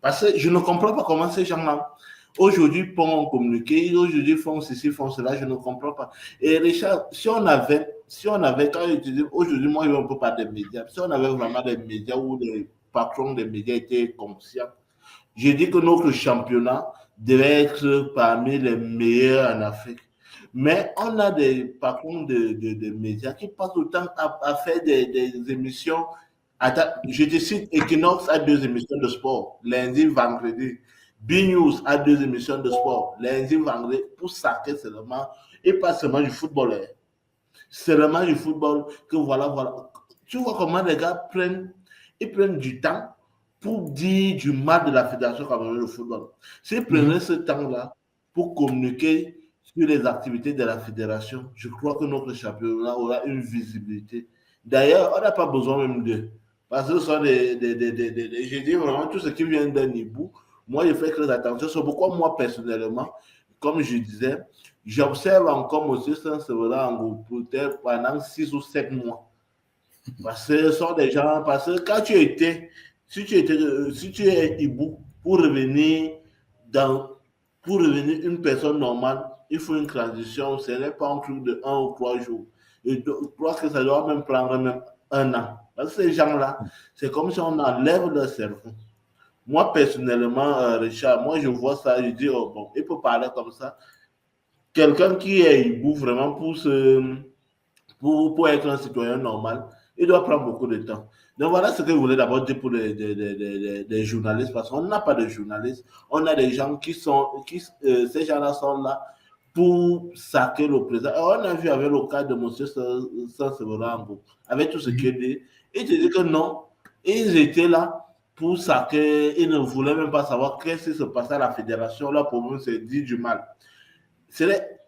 Parce que je ne comprends pas comment ces gens-là, aujourd'hui, font communiquer, aujourd'hui, font ceci, font cela, je ne comprends pas. Et Richard, si on avait si on avait, quand aujourd'hui, moi, je ne peux pas des médias, si on avait vraiment des médias où les patrons des médias étaient conscients, je dis que notre championnat devait être parmi les meilleurs en Afrique. Mais on a des patrons de médias qui passent le temps à faire des émissions. Je te cite, Equinox a 2 émissions de sport, lundi, vendredi. B-News a 2 émissions de sport, lundi, vendredi, pour saquer seulement, et pas seulement du football. Seulement du football, que voilà. Tu vois comment les gars prennent du temps pour dire du mal de la Fédération camerounaise de football. S'ils prenaient ce temps-là pour communiquer sur les activités de la fédération, je crois que notre championnat aura une visibilité. D'ailleurs, on n'a pas besoin même d'eux. Parce que ce sont je dis vraiment tout ce qui vient d'un hibou. Moi, je fais très attention. C'est pourquoi moi, personnellement, comme je disais, j'observe encore M. Saint-Séverin peut-être pendant 6 ou 7 mois. Parce que ce sont des gens, parce que quand si tu es hibou, pour revenir une personne normale, il faut une transition. Ce n'est pas un truc de 1 ou 3 jours. Je crois que ça doit même prendre même 1 an. Parce que ces gens-là, c'est comme si on enlève leur cerveau. Moi, personnellement, Richard, moi, je vois ça, je dis, oh, bon, il peut parler comme ça. Quelqu'un qui est hibou vraiment pour être un citoyen normal, il doit prendre beaucoup de temps. Donc voilà ce que je voulais d'abord dire pour les journalistes, parce qu'on n'a pas de journalistes, on a des gens ces gens-là sont là pour saquer le président. Et on a vu avec le cas de M. Saint-Séverin, avec tout ce qu'il dit, il te dit que non, ils étaient là pour saquer, ils ne voulaient même pas savoir qu'est-ce qui se passait à la fédération. Là, pour nous, c'est dit du mal.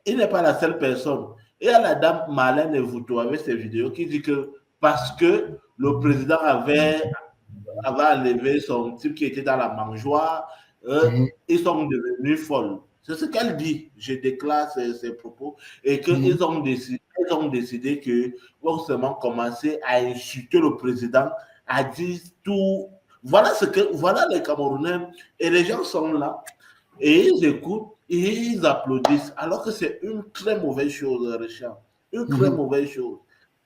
Il n'est pas la seule personne. Et à la dame Marlène Evouto avec ses vidéos qui dit que parce que le président avait enlevé son type qui était dans la mangeoire, ils sont devenus folles. C'est ce qu'elle dit. Je déclare ses propos. Et qu'ils ont décidé qu'ils vont seulement commencer à insulter le président, à dire tout. Voilà les Camerounais. Et les gens sont là. Et ils écoutent et ils applaudissent, alors que c'est une très mauvaise chose, Richard. Une très mauvaise chose.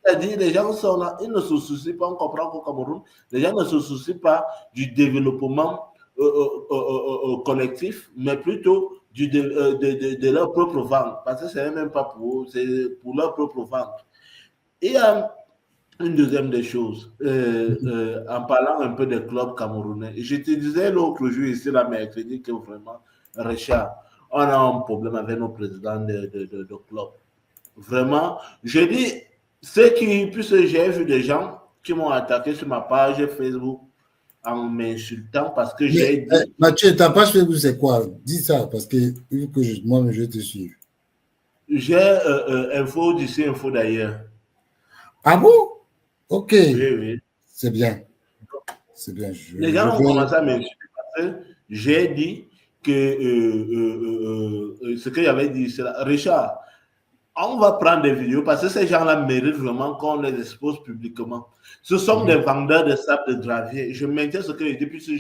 C'est-à-dire, les gens sont là, ils ne se soucient pas, on comprend qu'au Cameroun, les gens ne se soucient pas du développement collectif, mais plutôt de leur propre ventre. Parce que ce n'est même pas pour eux, c'est pour leur propre ventre. Et il y a une deuxième des choses, en parlant un peu des clubs camerounais, je te disais l'autre jour ici, la mercredi, que vraiment, Richard, on a un problème avec nos présidents de clubs. Vraiment, je dis, puisque j'ai vu des gens qui m'ont attaqué sur ma page Facebook en m'insultant parce que j'ai dit...
Mathieu, ta page Facebook, c'est quoi? Dis ça, parce que moi, je vais te suivre.
J'ai info d'ici, info d'ailleurs.
Ah bon? Ok.
Oui.
C'est bien. C'est bien.
Les gens ont commencé à m'insulter parce que j'ai dit que ce qu'il avait dit, c'est là. Richard, on va prendre des vidéos parce que ces gens-là méritent vraiment qu'on les expose publiquement. Ce sont des vendeurs de sable de gravier. Je maintiens ce que j'ai dit puisque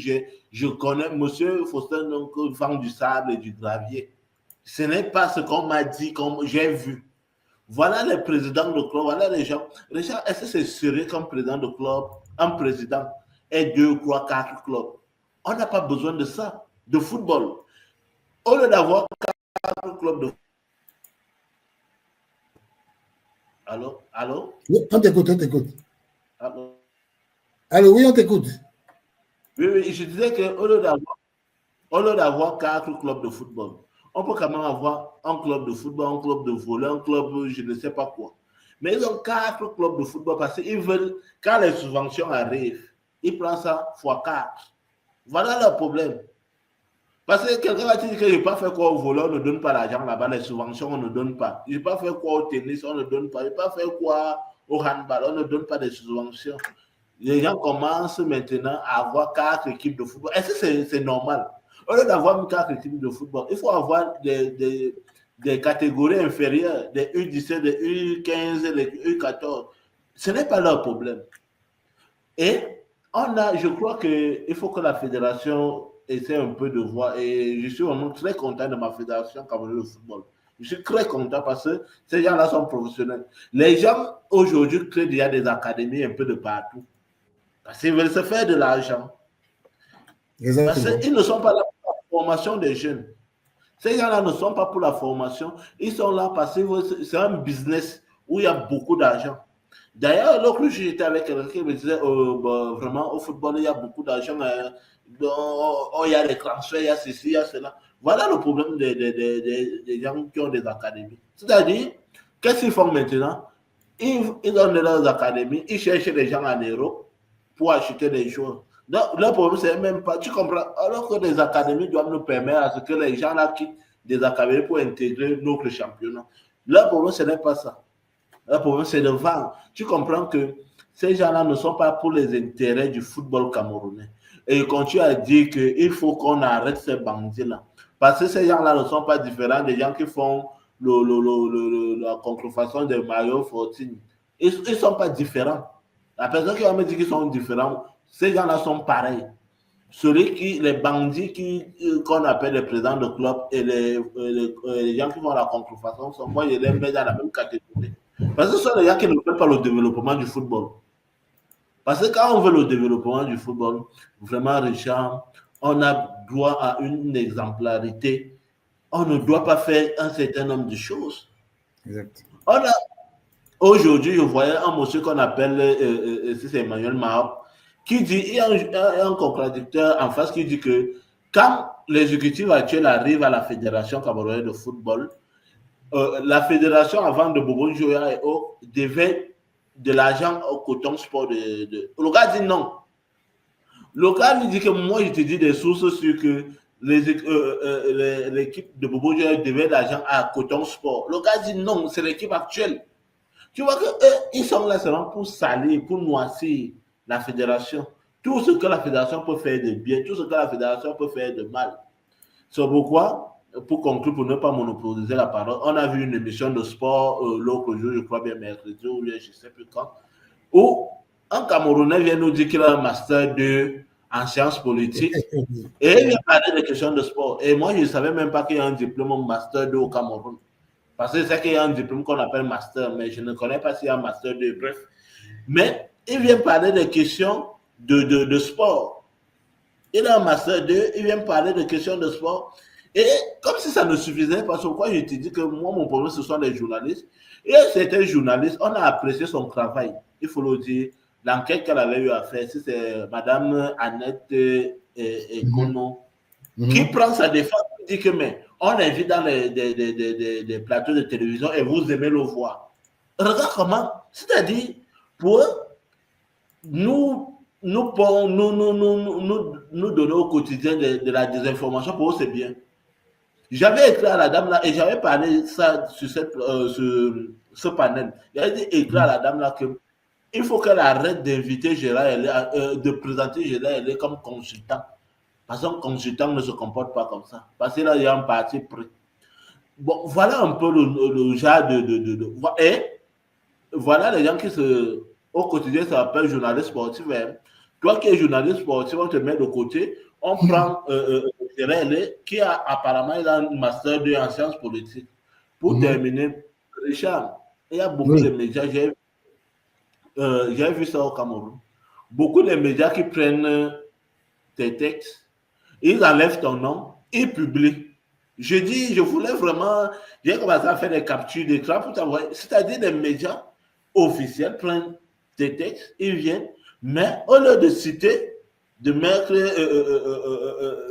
je connais M. Faustin, donc vend du sable et du gravier. Ce n'est pas ce qu'on m'a dit, comme j'ai vu. Voilà les présidents de club, voilà les gens. Richard, est-ce que c'est sérieux comme président de club, un président et 2, 3, 4 clubs? On n'a pas besoin de ça, de football. Au lieu d'avoir 4 clubs de football. Allô?
Oui, on t'écoute. Allô, oui, on t'écoute.
Oui, je disais qu'au lieu d'avoir 4 clubs de football, on peut quand même avoir un club de football, un club de volley, un club je ne sais pas quoi. Mais ils ont 4 clubs de football parce qu'ils veulent, quand les subventions arrivent, ils prennent ça x4. Voilà leur problème. Parce que quelqu'un va te dire que je n'ai pas fait quoi au volley, on ne donne pas l'argent là-bas, les subventions, on ne donne pas. Je n'ai pas fait quoi au tennis, on ne donne pas. Je n'ai pas fait quoi au handball, on ne donne pas de subventions. Les gens commencent maintenant à avoir 4 équipes de football. Est-ce que c'est normal? Au lieu d'avoir 4 équipes de football, il faut avoir des catégories inférieures, des U17, des U15, des U14. Ce n'est pas leur problème. Et je crois qu'il faut que la fédération essaie un peu de voir, et je suis vraiment très content de ma fédération camerounaise de football. Je suis très content parce que ces gens-là sont professionnels. Les gens aujourd'hui créent déjà des académies un peu de partout. Parce qu'ils veulent se faire de l'argent. Parce qu'ils ne sont pas là pour la formation des jeunes. Ces gens-là ne sont pas pour la formation. Ils sont là parce que c'est un business où il y a beaucoup d'argent. D'ailleurs, l'autre jour, j'étais avec quelqu'un qui me disait vraiment, au football, il y a beaucoup d'argent. Il y a des transferts, il y a ceci, il y a cela. Voilà le problème des gens qui ont des académies. C'est-à-dire, qu'est-ce qu'ils font maintenant? Ils ont leurs académies, ils cherchent des gens en Europe pour acheter des joueurs. Donc, le problème, c'est même pas, tu comprends, alors que les académies doivent nous permettre à ce que les gens là quittent des académies pour intégrer notre championnat. Le problème, ce n'est pas ça. Le problème, c'est de vendre. Tu comprends que ces gens-là ne sont pas pour les intérêts du football camerounais. Et ils continuent à dire qu'il faut qu'on arrête ces bandits-là. Parce que ces gens-là ne sont pas différents des gens qui font la contrefaçon des maillots 14. Ils ne sont pas différents. La personne qui va me dire qu'ils sont différents, ces gens-là sont pareils. Les bandits qu'on appelle les présidents de club et les gens qui font la contrefaçon, moi, je les mets dans la même catégorie. Parce que ce sont les gens qui ne veulent pas le développement du football. Parce que quand on veut le développement du football, vraiment, Richard, on a droit à une exemplarité. On ne doit pas faire un certain nombre de choses.
Exact.
Aujourd'hui, je voyais un monsieur qu'on appelle, c'est Emmanuel Mahop, qui dit, il y a un contradicteur en face qui dit que quand l'exécutif actuel arrive à la Fédération camerounaise de football, la fédération, avant de Bobo Joya et autres, devait de l'argent au coton sport. Le gars dit non. Le gars lui dit que moi, je te dis des sources sur que l'équipe de Bobo Joya devait de l'argent à coton sport. Le gars dit non, c'est l'équipe actuelle. Tu vois qu'ils sont là seulement pour salir, pour noircir la fédération. Tout ce que la fédération peut faire de bien, tout ce que la fédération peut faire de mal. C'est pourquoi, pour conclure, pour ne pas monopoliser la parole, on a vu une émission de sport l'autre jour, je crois bien mercredi ou je ne sais plus quand, où un Camerounais vient nous dire qu'il a un master 2 en sciences politiques et il vient parler de questions de sport. Et moi, je ne savais même pas qu'il y a un diplôme master 2 au Cameroun. Parce que c'est qu'il y a un diplôme qu'on appelle master, mais je ne connais pas s'il y a un master 2, bref. Mais il vient parler des questions de sport. Il a un master 2, il vient parler de questions de sport. Et comme si ça ne suffisait pas, pourquoi je te dis que moi, mon problème, ce sont les journalistes. Et certains journalistes, on a apprécié son travail. Il faut le dire. L'enquête qu'elle avait eu à faire, c'est Madame Annette Kono, qui prend sa défense et dit que, mais on invite dans des plateaux de télévision et vous aimez le voir. Regarde comment, c'est-à-dire, pour eux, nous donner au quotidien de la désinformation, pour eux, c'est bien. J'avais écrit à la dame là et j'avais parlé ça sur ce panel. J'avais écrit à la dame là que il faut qu'elle arrête d'inviter Gérard Hellé, de présenter Gérard Hellé comme consultant. Parce qu'un consultant ne se comporte pas comme ça. Parce que là, il y a un parti pris. Bon, voilà un peu le genre et voilà les gens qui au quotidien s'appellent journalistes sportifs. Hein. Toi qui es journaliste sportif, on te met de côté. On prend Gérard Hellé, qui a apparemment un master 2 en sciences politiques. Pour terminer, Richard, il y a beaucoup de médias. J'ai vu ça au Cameroun. Beaucoup de médias qui prennent tes textes, ils enlèvent ton nom, ils publient. Je voulais vraiment, j'ai commencé à faire des captures d'écran pour t'envoyer. C'est-à-dire des médias officiels prennent tes textes, ils viennent, mais au lieu de citer, de mettre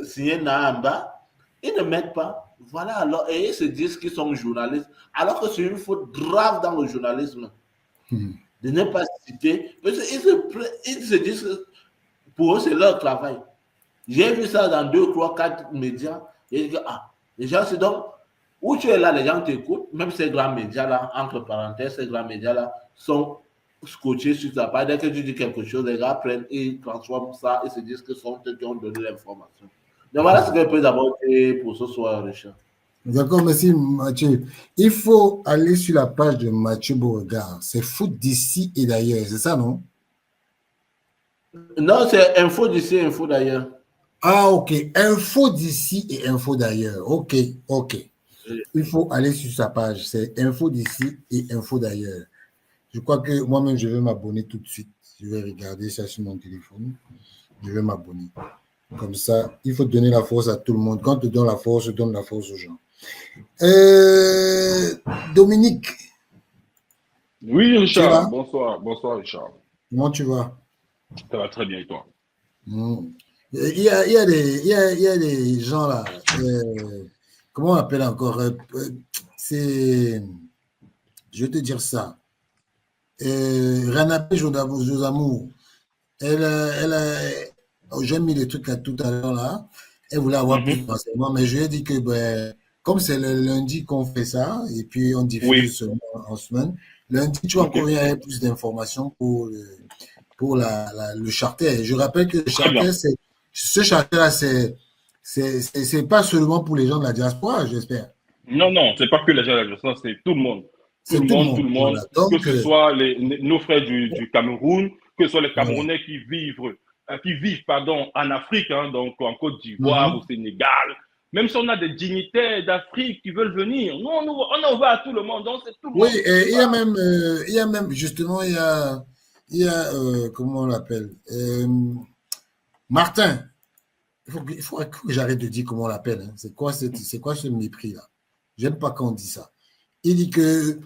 signer Nahamba, ils ne mettent pas. Voilà, alors, et ils se disent qu'ils sont journalistes, alors que c'est une faute grave dans le journalisme. De ne pas citer, parce qu'ils se disent que pour eux, c'est leur travail. J'ai vu ça dans 2, 3, 4 médias. Et je dis, les gens, c'est donc, où tu es là, les gens t'écoutent, même ces grands médias-là, entre parenthèses, ces grands médias-là, sont scotchés sur ta part. Dès que tu dis quelque chose, les gars prennent et transforment ça et se disent que ce sont eux qui ont donné l'information. Donc voilà ce que je peux d'abord dire pour ce soir, Richard.
D'accord, merci Mathieu. Il faut aller sur la page de Mathieu Beauregard. C'est foot d'ici et d'ailleurs, c'est ça, non?
Non, c'est info d'ici, info d'ailleurs.
Ah, ok. Info d'ici et info d'ailleurs. Ok. il faut aller sur sa page. C'est info d'ici et info d'ailleurs. Je crois que moi-même, je vais m'abonner tout de suite. Je vais regarder ça sur mon téléphone. Je vais m'abonner. Comme ça, il faut donner la force à tout le monde. Quand tu donnes la force, donne la force aux gens. Dominique.
Oui, Richard. Bonsoir. Bonsoir, Richard.
Comment tu vas?
Ça va très bien, et toi?
Il y a des gens là. Comment on appelle encore? Je vais te dire ça. Ranapé Josamou. J'ai mis les trucs à tout à l'heure là. Elle voulait avoir plus de renseignements, mais je lui ai dit que comme c'est le lundi qu'on fait ça, et puis on diffuse seulement en semaine, lundi, tu vas encore venir plus d'informations pour le charter. Je rappelle que le charter, ce charter-là, c'est pas seulement pour les gens de la diaspora, j'espère.
Non, c'est pas que les gens de la diaspora, c'est tout le monde. Tout le monde.
Voilà. Donc,
que ce soit nos frères du Cameroun, que ce soit les Camerounais qui vivent en Afrique, hein, donc en Côte d'Ivoire, au Sénégal. Même si on a des dignitaires d'Afrique qui veulent venir, nous, on en va à tout le monde. Donc, c'est tout le monde.
Oui, et il y a même, justement, il y a comment on l'appelle? Martin. Il faut que j'arrête de dire comment on l'appelle. Hein. C'est quoi ce mépris-là? J'aime pas quand on dit ça. Il dit que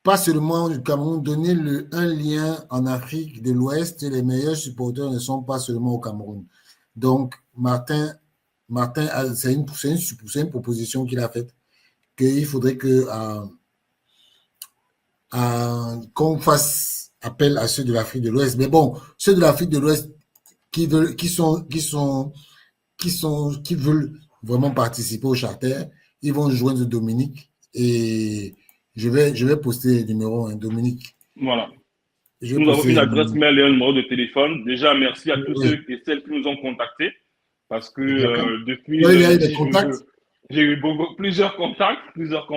pas seulement du Cameroun, donner un lien en Afrique de l'Ouest, les meilleurs supporters ne sont pas seulement au Cameroun. Donc, Martin c'est une proposition qu'il a faite, qu'il faudrait qu'on fasse appel à ceux de l'Afrique de l'Ouest. Mais bon, ceux de l'Afrique de l'Ouest qui veulent vraiment participer au charter, ils vont joindre Dominique et je vais poster le numéro, hein, Dominique.
Voilà. Nous avons une adresse mail et un numéro de téléphone. Déjà, merci à tous ceux et celles qui nous ont contactés parce que depuis j'ai eu plusieurs contacts, plusieurs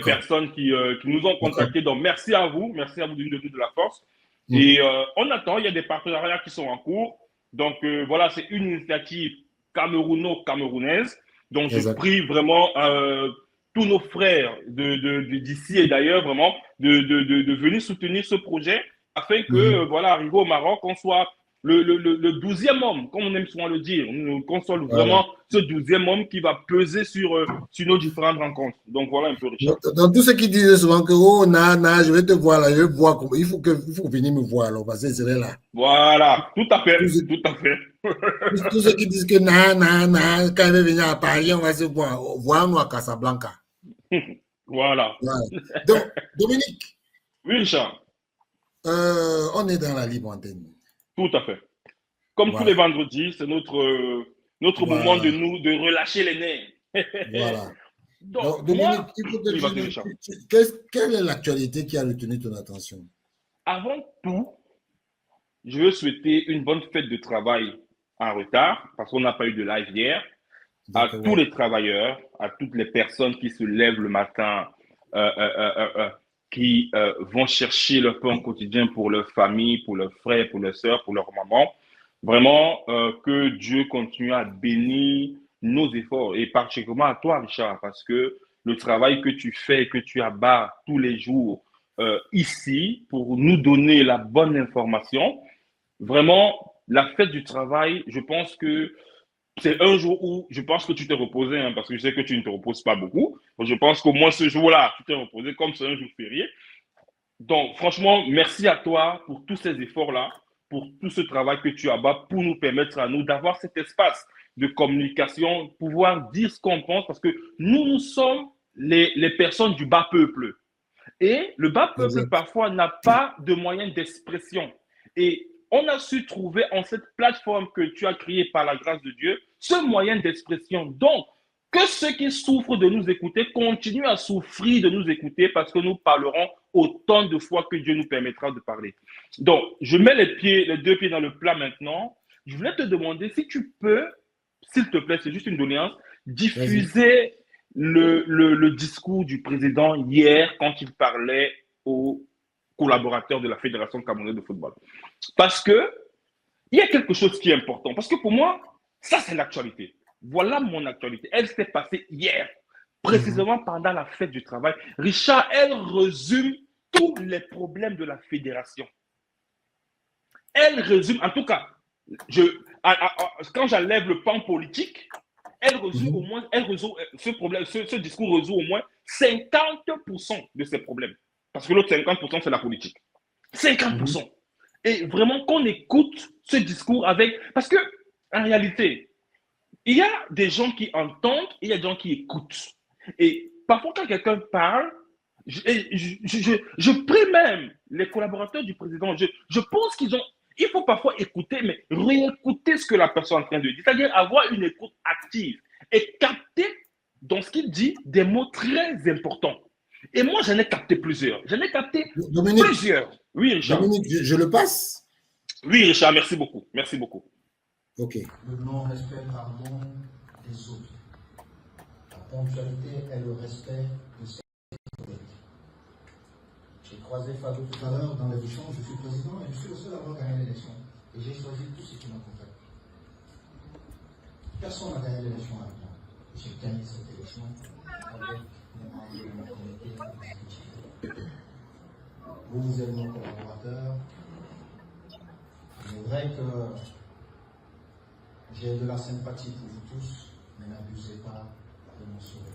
personnes qui nous ont contactés. Donc, merci à vous de nous donner de la force. Et on attend, il y a des partenariats qui sont en cours. Donc, voilà, c'est une initiative camerouno-camerounaise. Donc, je prie vraiment tous nos frères d'ici et d'ailleurs, vraiment, de venir soutenir ce projet afin que, voilà, arrivé au Maroc, on soit le 12e homme, comme on aime souvent le dire, qu'on soit vraiment ce 12e homme qui va peser sur nos différentes rencontres. Donc, voilà un peu, Richard.
Dans tous ceux qui disent souvent que, oh, je vais te voir là, je vais voir comment. Il faut venir me voir alors, parce que c'est là.
Voilà, tout à fait.
Tous ceux qui disent que, quand il va venir à Paris, on va se voir. Voir-nous à Casablanca.
Voilà.
Donc, Dominique.
Oui, Richard.
On est dans la libre antenne.
Tout à fait. Comme tous les vendredis, c'est notre moment de relâcher les nerfs.
Voilà. Donc, Dominique, il faut quelle est l'actualité qui a retenu ton attention?
Avant tout, je veux souhaiter une bonne fête de travail en retard, parce qu'on n'a pas eu de live hier, à tous les travailleurs, à toutes les personnes qui se lèvent le matin, qui vont chercher leur pain au quotidien pour leur famille, pour leurs frères, pour leurs sœurs, pour leur maman. Vraiment, que Dieu continue à bénir nos efforts et particulièrement à toi, Richard, parce que le travail que tu fais, que tu abats tous les jours ici pour nous donner la bonne information, vraiment, la fête du travail, je pense que c'est un jour où je pense que tu t'es reposé, hein, parce que je sais que tu ne te reposes pas beaucoup. Donc, je pense qu'au moins ce jour-là, tu t'es reposé comme c'est un jour férié. Donc, franchement, merci à toi pour tous ces efforts-là, pour tout ce travail que tu abats pour nous permettre à nous d'avoir cet espace de communication, pouvoir dire ce qu'on pense, parce que nous sommes les personnes du bas peuple. Et le bas peuple, parfois, n'a pas de moyens d'expression. Et on a su trouver en cette plateforme que tu as créée par la grâce de Dieu, ce moyen d'expression. Donc, que ceux qui souffrent de nous écouter continuent à souffrir de nous écouter parce que nous parlerons autant de fois que Dieu nous permettra de parler. Donc, je mets les deux pieds dans le plat maintenant. Je voulais te demander si tu peux, s'il te plaît, c'est juste une doléance, diffuser le discours du président hier quand il parlait aux collaborateurs de la Fédération camerounaise de football. Parce que il y a quelque chose qui est important. Parce que pour moi, ça, c'est l'actualité. Voilà mon actualité. Elle s'est passée hier. précisément pendant la fête du travail. Richard, elle résume tous les problèmes de la fédération. Elle résume, en tout cas, quand j'enlève le pan politique, elle résout au moins, ce discours résout au moins 50% de ces problèmes. Parce que l'autre 50%, c'est la politique. 50%. Et vraiment qu'on écoute ce discours avec... Parce que, en réalité, il y a des gens qui entendent et il y a des gens qui écoutent. Et parfois, quand quelqu'un parle, je prie même les collaborateurs du président. Je pense il faut parfois écouter, mais réécouter ce que la personne est en train de dire. C'est-à-dire avoir une écoute active et capter dans ce qu'il dit des mots très importants. Et moi, j'en ai capté plusieurs. Plusieurs. Oui, Richard.
Dominique, je le passe?
Oui, Richard, merci beaucoup. Merci beaucoup.
Ok.
Le non-respect, pardon, des autres. La ponctualité est le respect de ses collègues. J'ai croisé Fabio tout à l'heure dans l'élection, je suis président et je suis le seul à avoir gagné l'élection. Et j'ai choisi tout ce qui m'accompagne. Personne n'a gagné l'élection avec moi. J'ai gagné cette élection avec les membres de mon comité exécutif. Vous êtes mon collaborateur. C'est vrai que j'ai de la sympathie pour vous tous, mais n'abusez pas de mon sourire.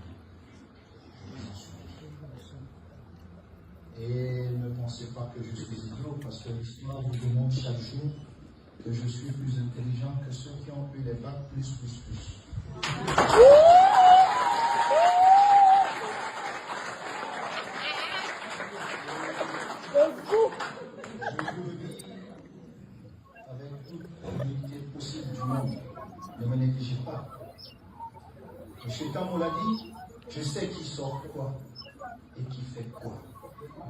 Et ne pensez pas que je suis idiot, parce que l'histoire vous demande chaque jour que je suis plus intelligent que ceux qui ont eu les bacs plus. Je vous le dis avec toute l'humilité possible du monde. Ne me négligez pas. M. Tamou l'a dit, je sais qui sort quoi et qui fait quoi.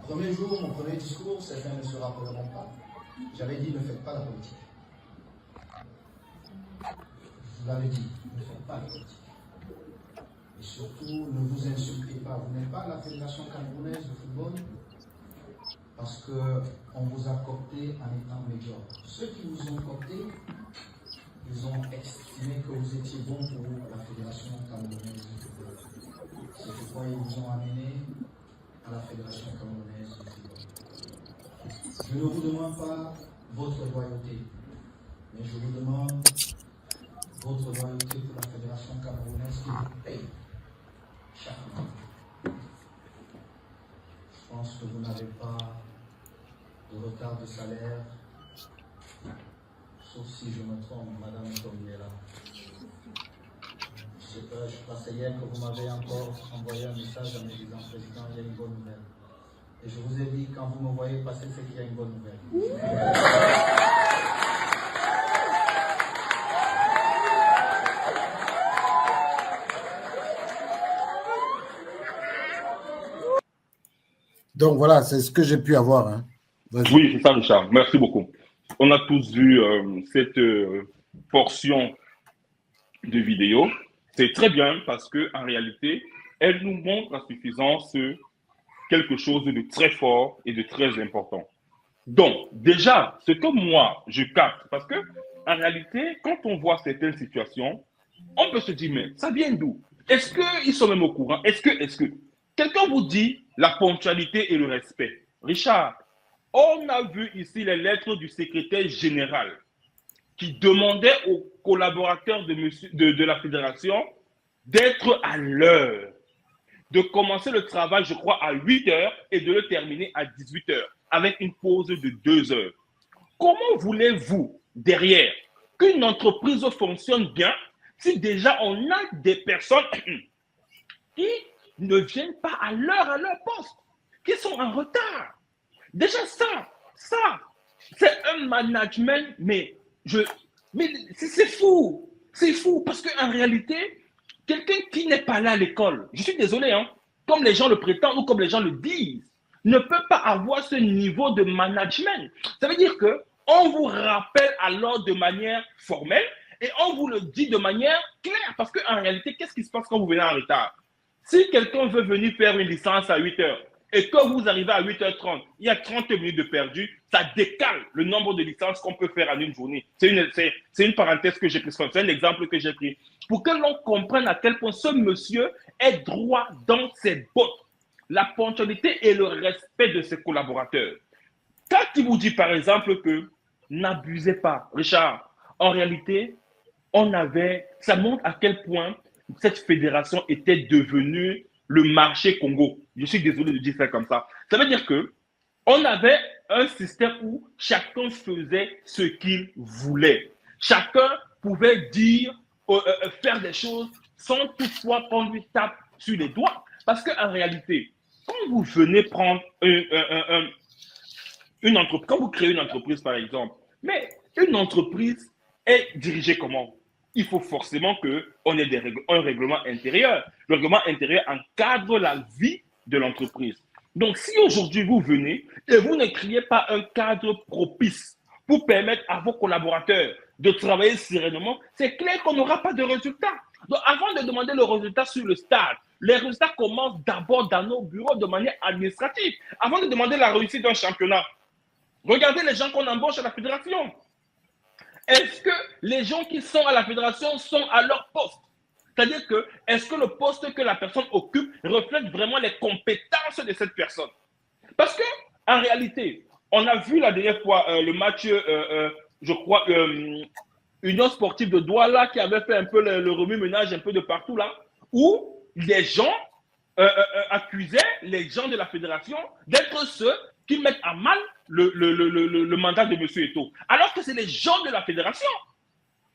Le premier jour, mon premier discours, certains ne se rappelleront pas. J'avais dit, ne faites pas la politique. Je vous l'avais dit, ne faites pas la politique. Et surtout, ne vous insultez pas. Vous n'êtes pas la Fédération camerounaise de football parce qu'on vous a coopté en étant médiocre. Ceux qui vous ont coopté, ils ont estimé que vous étiez bon pour la Fédération camerounaise de football. C'est pourquoi ils vous ont amené à la Fédération camerounaise de football. Je ne vous demande pas votre loyauté, mais je vous demande votre loyauté pour la Fédération camerounaise qui vous paye chaque mois. Je pense que vous n'avez pas de retard de salaire, sauf si je me trompe, Madame Tomiela. Je pensais hier que vous m'avez encore envoyé un message en me disant, Président, il y a une bonne nouvelle. Et je vous ai dit, quand vous me voyez passer, c'est qu'il y a une bonne nouvelle.
Donc voilà, c'est ce que j'ai pu avoir. Hein.
Oui, c'est ça, Richard. Merci beaucoup. On a tous vu cette portion de vidéo. C'est très bien parce qu'en réalité, elle nous montre à suffisance quelque chose de très fort et de très important. Donc, déjà, ce que moi, je capte, parce que en réalité, quand on voit certaines situations, on peut se dire, mais ça vient d'où? Est-ce qu'ils sont même au courant? Est-ce que quelqu'un vous dit la ponctualité et le respect? Richard, on a vu ici les lettres du secrétaire général qui demandait aux collaborateurs de la fédération d'être à l'heure, de commencer le travail, je crois, à 8 heures et de le terminer à 18 heures, avec une pause de 2 heures. Comment voulez-vous, derrière, qu'une entreprise fonctionne bien si déjà on a des personnes qui ne viennent pas à l'heure à leur poste, qui sont en retard? Déjà ça, c'est un management, mais c'est fou. C'est fou parce qu'en réalité, quelqu'un qui n'est pas là à l'école, je suis désolé, hein, comme les gens le prétendent ou comme les gens le disent, ne peut pas avoir ce niveau de management. Ça veut dire qu'on vous rappelle alors de manière formelle et on vous le dit de manière claire. Parce qu'en réalité, qu'est-ce qui se passe quand vous venez en retard? Si quelqu'un veut venir faire une licence à 8 heures, et que vous arrivez à 8h30, il y a 30 minutes de perdu, ça décale le nombre de licences qu'on peut faire en une journée. C'est une parenthèse que j'ai prise, c'est un exemple que j'ai pris. Pour que l'on comprenne à quel point ce monsieur est droit dans ses bottes. La ponctualité et le respect de ses collaborateurs. Quand il vous dit par exemple que n'abusez pas, Richard, en réalité, ça montre à quel point cette fédération était devenue le marché Congo. Je suis désolé de dire ça comme ça. Ça veut dire que on avait un système où chacun faisait ce qu'il voulait. Chacun pouvait dire, faire des choses sans toutefois qu'on lui tape sur les doigts. Parce qu'en réalité, quand vous venez prendre une entreprise, quand vous créez une entreprise par exemple, mais une entreprise est dirigée comment? Il faut forcément qu'on ait un règlement intérieur. Le règlement intérieur encadre la vie de l'entreprise. Donc, si aujourd'hui vous venez et vous ne créez pas un cadre propice pour permettre à vos collaborateurs de travailler sereinement, c'est clair qu'on n'aura pas de résultats. Donc, avant de demander le résultat sur le stade, les résultats commencent d'abord dans nos bureaux de manière administrative. Avant de demander la réussite d'un championnat, regardez les gens qu'on embauche à la fédération. Est-ce que les gens qui sont à la fédération sont à leur poste? C'est-à-dire que, est-ce que le poste que la personne occupe reflète vraiment les compétences de cette personne? Parce que, en réalité, on a vu la dernière fois le match, je crois, Union Sportive de Douala qui avait fait un peu le remue-ménage un peu de partout là, où les gens accusaient les gens de la fédération d'être ceux qui mettent à mal le mandat de M. Eto'o. Alors que c'est les gens de la fédération.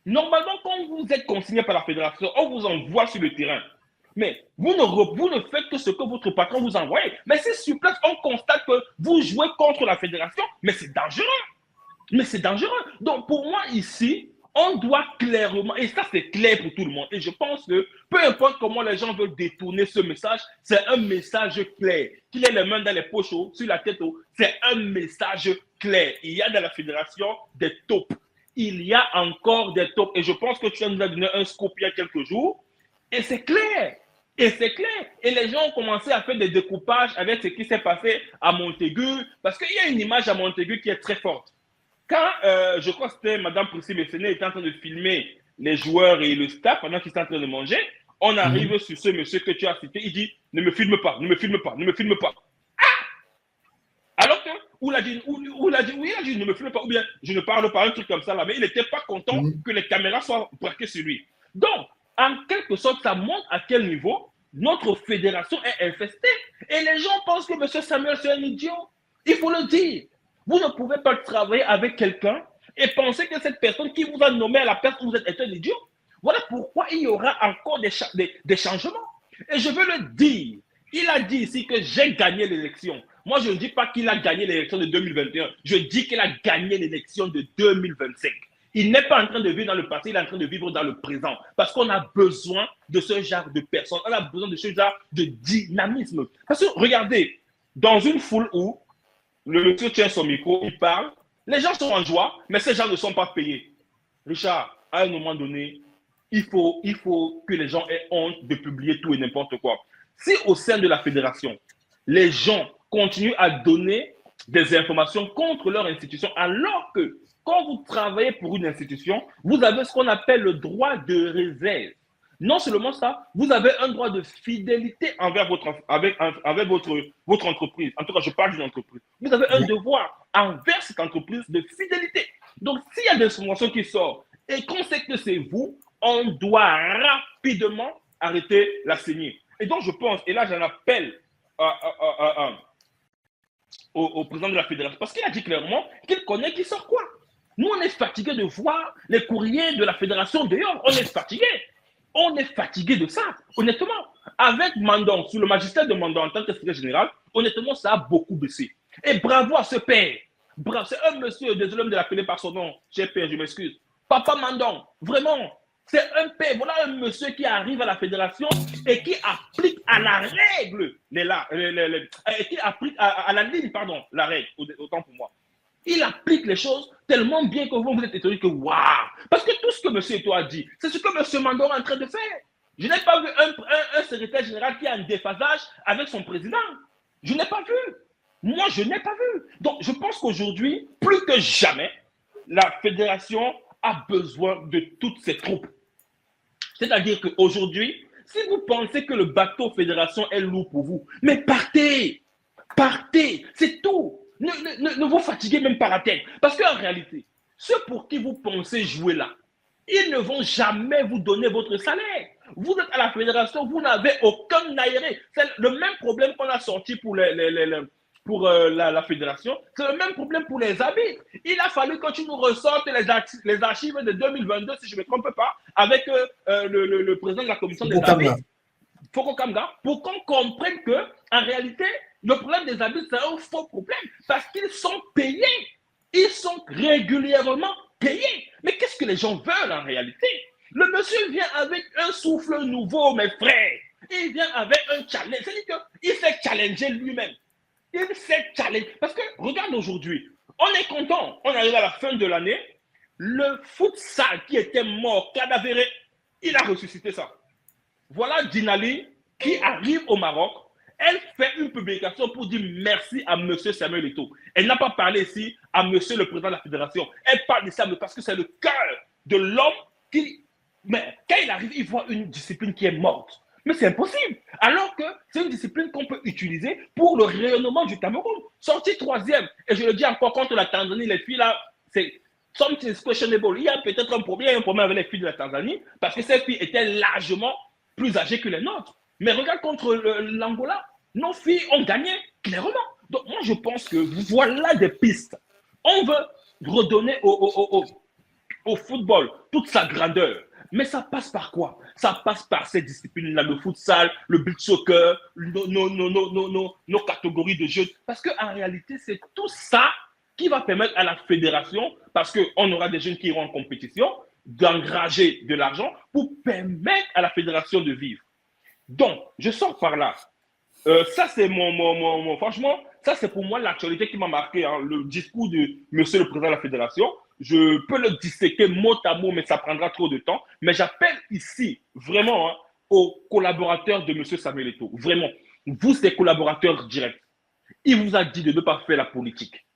Normalement, quand vous êtes consigné par la fédération, on vous envoie sur le terrain. Mais vous ne faites que ce que votre patron vous envoie. Mais si sur place, on constate que vous jouez contre la fédération, mais c'est dangereux. Mais c'est dangereux. Donc, pour moi, ici, on doit clairement, et ça c'est clair pour tout le monde, et je pense que peu importe comment les gens veulent détourner ce message, c'est un message clair. Qu'il ait les mains dans les poches, sur la tête, c'est un message clair. Il y a dans la fédération des taupes. Il y a encore des taupes. Et je pense que tu nous as donné un scoop il y a quelques jours, et c'est clair. Et c'est clair. Et les gens ont commencé à faire des découpages avec ce qui s'est passé à Montaigu, parce qu'il y a une image à Montaigu qui est très forte. Quand, je crois que c'était Mme Priscille Messenet était en train de filmer les joueurs et le staff pendant qu'ils étaient en train de manger, on arrive sur ce monsieur que tu as cité, il dit « Ne me filme pas, ne me filme pas, ne me filme pas. » Ah! Alors que, ou il a dit, ne me filme pas, ou bien je ne parle pas, un truc comme ça là, mais il n'était pas content que les caméras soient braquées sur lui. Donc, en quelque sorte, ça montre à quel niveau notre fédération est infestée. Et les gens pensent que M. Samuel, c'est un idiot. Il faut le dire. Vous ne pouvez pas travailler avec quelqu'un et penser que cette personne qui vous a nommé à la place où vous êtes est un idiot. Voilà pourquoi il y aura encore des changements. Et je veux le dire. Il a dit ici que j'ai gagné l'élection. Moi, je ne dis pas qu'il a gagné l'élection de 2021. Je dis qu'il a gagné l'élection de 2025. Il n'est pas en train de vivre dans le passé, il est en train de vivre dans le présent. Parce qu'on a besoin de ce genre de personnes. On a besoin de ce genre de dynamisme. Parce que regardez, dans une foule où le monsieur tient son micro, il parle, les gens sont en joie, mais ces gens ne sont pas payés. Richard, à un moment donné, il faut que les gens aient honte de publier tout et n'importe quoi. Si au sein de la fédération, les gens continuent à donner des informations contre leur institution, alors que quand vous travaillez pour une institution, vous avez ce qu'on appelle le droit de réserve. Non seulement ça, vous avez un droit de fidélité envers votre entreprise. En tout cas, je parle d'une entreprise. Vous avez un devoir envers cette entreprise de fidélité. Donc, s'il y a des informations qui sortent et qu'on sait que c'est vous, on doit rapidement arrêter la saignée. Et donc, je pense, et là, j'en appelle au président de la fédération, parce qu'il a dit clairement qu'il connaît qui sort quoi. Nous, on est fatigués de voir les courriers de la fédération dehors. On est fatigués. On est fatigué de ça, honnêtement. Avec Mandon, sous le magistère de Mandon en tant que secrétaire général, honnêtement, ça a beaucoup baissé. Et bravo à ce père. Bravo, c'est un monsieur, désolé de l'appeler par son nom, cher père, je m'excuse. Papa Mandon, vraiment, c'est un père. Voilà un monsieur qui arrive à la fédération et qui applique à la règle, qui applique à la ligne, pardon, la règle, autant pour moi. Il applique les choses tellement bien que vous êtes étonné que waouh! Parce que tout ce que M. Eto'o a dit, c'est ce que M. Mandon est en train de faire. Je n'ai pas vu un secrétaire général qui a un déphasage avec son président. Je n'ai pas vu. Moi, je n'ai pas vu. Donc, je pense qu'aujourd'hui, plus que jamais, la fédération a besoin de toutes ses troupes. C'est-à-dire qu'aujourd'hui, si vous pensez que le bateau fédération est lourd pour vous, mais partez, partez, c'est tout. Ne vous fatiguez même pas la tête. Parce qu'en réalité, ceux pour qui vous pensez jouer là, ils ne vont jamais vous donner votre salaire. Vous êtes à la fédération, vous n'avez aucun aéré. C'est le même problème qu'on a sorti pour la fédération. C'est le même problème pour les arbitres. Il a fallu que tu nous ressortes les archives de 2022, si je ne me trompe pas, avec le président de la commission des arbitres, Foko Kamga, pour qu'on comprenne que, en réalité, le problème des arbitres, c'est un faux problème parce qu'ils sont payés. Ils sont régulièrement payés. Mais qu'est-ce que les gens veulent en réalité? Le monsieur vient avec un souffle nouveau, mes frères. Il vient avec un challenge. C'est-à-dire qu'il s'est challengé lui-même. Il s'est challengé. Parce que, regarde aujourd'hui, on est content. On arrive à la fin de l'année. Le futsal qui était mort, cadavéré, il a ressuscité ça. Voilà Dinali qui arrive au Maroc. Elle fait une publication pour dire merci à M. Samuel Eto'o. Elle n'a pas parlé ici à M. le président de la fédération. Elle parle de ça parce que c'est le cœur de l'homme qui... Mais quand il arrive, il voit une discipline qui est morte. Mais c'est impossible. Alors que c'est une discipline qu'on peut utiliser pour le rayonnement du Cameroun. Sorti troisième. Et je le dis encore contre la Tanzanie, les filles là, c'est... Something questionable. Il y a peut-être un problème avec les filles de la Tanzanie parce que ces filles étaient largement plus âgées que les nôtres. Mais regarde contre l'Angola, nos filles ont gagné clairement. Donc moi je pense que voilà des pistes. On veut redonner au football toute sa grandeur. Mais ça passe par quoi? Ça passe par ces disciplines-là, le futsal, le beach soccer, nos catégories de jeux. Parce qu'en réalité, c'est tout ça qui va permettre à la fédération, parce qu'on aura des jeunes qui iront en compétition, d'engager de l'argent pour permettre à la fédération de vivre. Donc, je sors par là. Ça, c'est franchement, ça, c'est pour moi l'actualité qui m'a marqué. Hein, le discours de monsieur le président de la fédération. Je peux le disséquer mot à mot, mais ça prendra trop de temps. Mais j'appelle ici, vraiment, hein, aux collaborateurs de monsieur Samuel Eto'o. Vraiment, vous, c'est collaborateurs directs. Il vous a dit de ne pas faire la politique.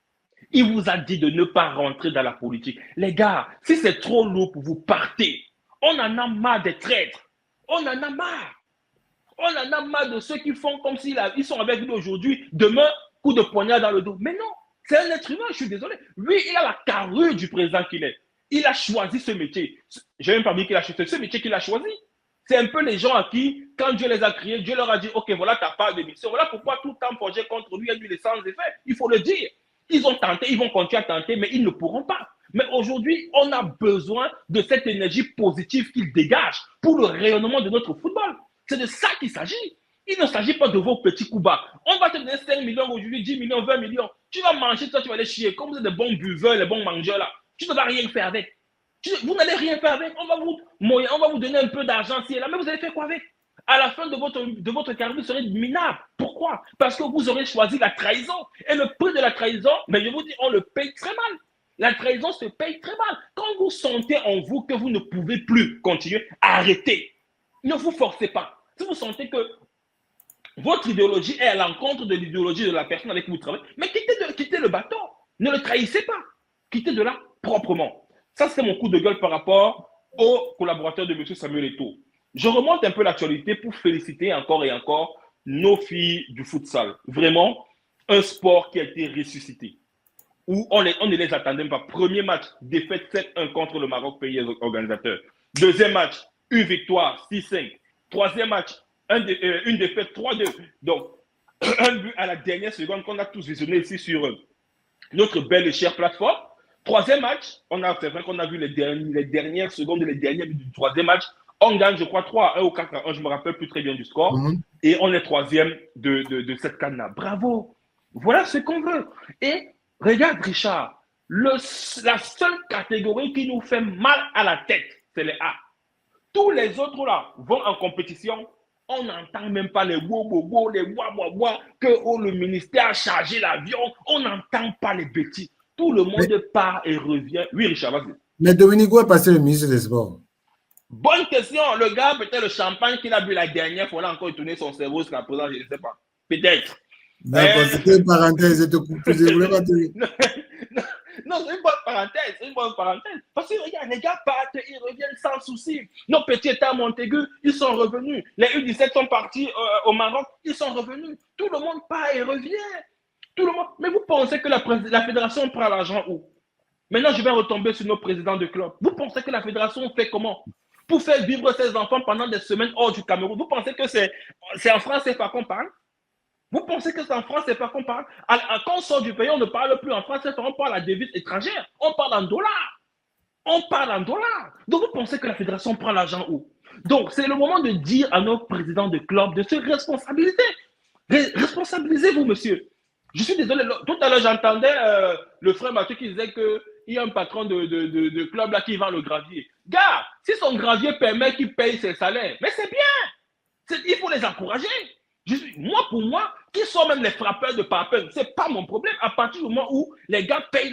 Il vous a dit de ne pas rentrer dans la politique. Les gars, si c'est trop lourd pour vous, partez. On en a marre des traîtres. On en a marre. On en a marre de ceux qui font comme s'ils sont avec nous aujourd'hui. Demain, coup de poignard dans le dos. Mais non, c'est un être humain, je suis désolé. Lui, il a la carrure du président qu'il est. Il a choisi ce métier. Je n'ai même pas dit qu'il a choisi ce métier qu'il a choisi. C'est un peu les gens à qui, quand Dieu les a créés, Dieu leur a dit, OK, voilà ta part de mission. Voilà pourquoi tout le temps projet contre lui a eu des sans effet. Il faut le dire. Ils ont tenté, ils vont continuer à tenter, mais ils ne pourront pas. Mais aujourd'hui, on a besoin de cette énergie positive qu'il dégage pour le rayonnement de notre football. C'est de ça qu'il s'agit. Il ne s'agit pas de vos petits coups bas. On va te donner 5 millions aujourd'hui, 10 millions, 20 millions. Tu vas manger, toi, tu vas aller chier. Comme vous êtes des bons buveurs, les bons mangeurs là, tu ne vas rien faire avec. Vous n'allez rien faire avec. On va vous donner un peu d'argent ici et là, mais vous allez faire quoi avec? À la fin de votre carrière, vous serez minable. Pourquoi? Parce que vous aurez choisi la trahison. Et le prix de la trahison, mais je vous dis, on le paye très mal. La trahison se paye très mal. Quand vous sentez en vous que vous ne pouvez plus continuer, arrêtez. Ne vous forcez pas. Si vous sentez que votre idéologie est à l'encontre de l'idéologie de la personne avec qui vous travaillez, mais quittez le bateau. Ne le trahissez pas. Quittez de là proprement. Ça, c'est mon coup de gueule par rapport aux collaborateurs de M. Samuel Eto'o. Je remonte un peu l'actualité pour féliciter encore et encore nos filles du futsal. Vraiment, un sport qui a été ressuscité. Où on ne les attendait pas. Premier match, défaite 7-1 contre le Maroc, pays organisateur. Deuxième match, une victoire 6-5. Troisième match, une défaite 3-2. Donc, un but à la dernière seconde qu'on a tous visionné ici sur notre belle et chère plateforme. Troisième match, c'est vrai qu'on a vu les dernières secondes et les dernières minutes du troisième match. On gagne, je crois, 3-1 ou 4-1, je ne me rappelle plus très bien du score. Et on est troisième de cette canne-là. Bravo. Voilà ce qu'on veut. Et regarde, Richard, la seule catégorie qui nous fait mal à la tête, c'est les A. Tous les autres là vont en compétition. On n'entend même pas les wo-wo-wo, les wa-wa-wa, que le ministère a chargé l'avion. On n'entend pas les bêtises. Tout le monde part et revient. Oui, Richard, vas-y.
Mais Dominique, où est passé le ministre des Sports?
Bonne question. Le gars, peut-être le champagne qu'il a bu la dernière fois, il a encore tourné son cerveau jusqu'à présent, je ne sais pas. Peut-être.
D'accord, c'était une parenthèse, je voulais pas te...
Non, c'est une bonne parenthèse, c'est une bonne parenthèse. Parce que regarde, les gars partent, ils reviennent sans souci. Nos petits états à Montaigu, ils sont revenus. Les U17 sont partis au Maroc, ils sont revenus. Tout le monde part et revient. Tout le monde. Mais vous pensez que la fédération prend l'argent où? Maintenant, je vais retomber sur nos présidents de club. Vous pensez que la fédération fait comment? Pour faire vivre ses enfants pendant des semaines hors du Cameroun. Vous pensez que c'est en France CFA qu'on parle? Vous pensez que c'est en France CFA qu'on parle? Quand on sort du pays, on ne parle plus en France CFA, on parle à devise étrangère. On parle en dollars. On parle en dollars. Donc, vous pensez que la fédération prend l'argent où? Donc, c'est le moment de dire à nos présidents de club de se responsabiliser. Responsabilisez-vous, monsieur. Je suis désolé. Tout à l'heure, j'entendais le frère Mathieu qui disait qu'il y a un patron de club là qui vend le gravier. Gars, si son gravier permet qu'il paye ses salaires, mais c'est bien. Il faut les encourager. Pour moi, qui sont même les frappeurs de parapente, ce n'est pas mon problème. À partir du moment où les gars payent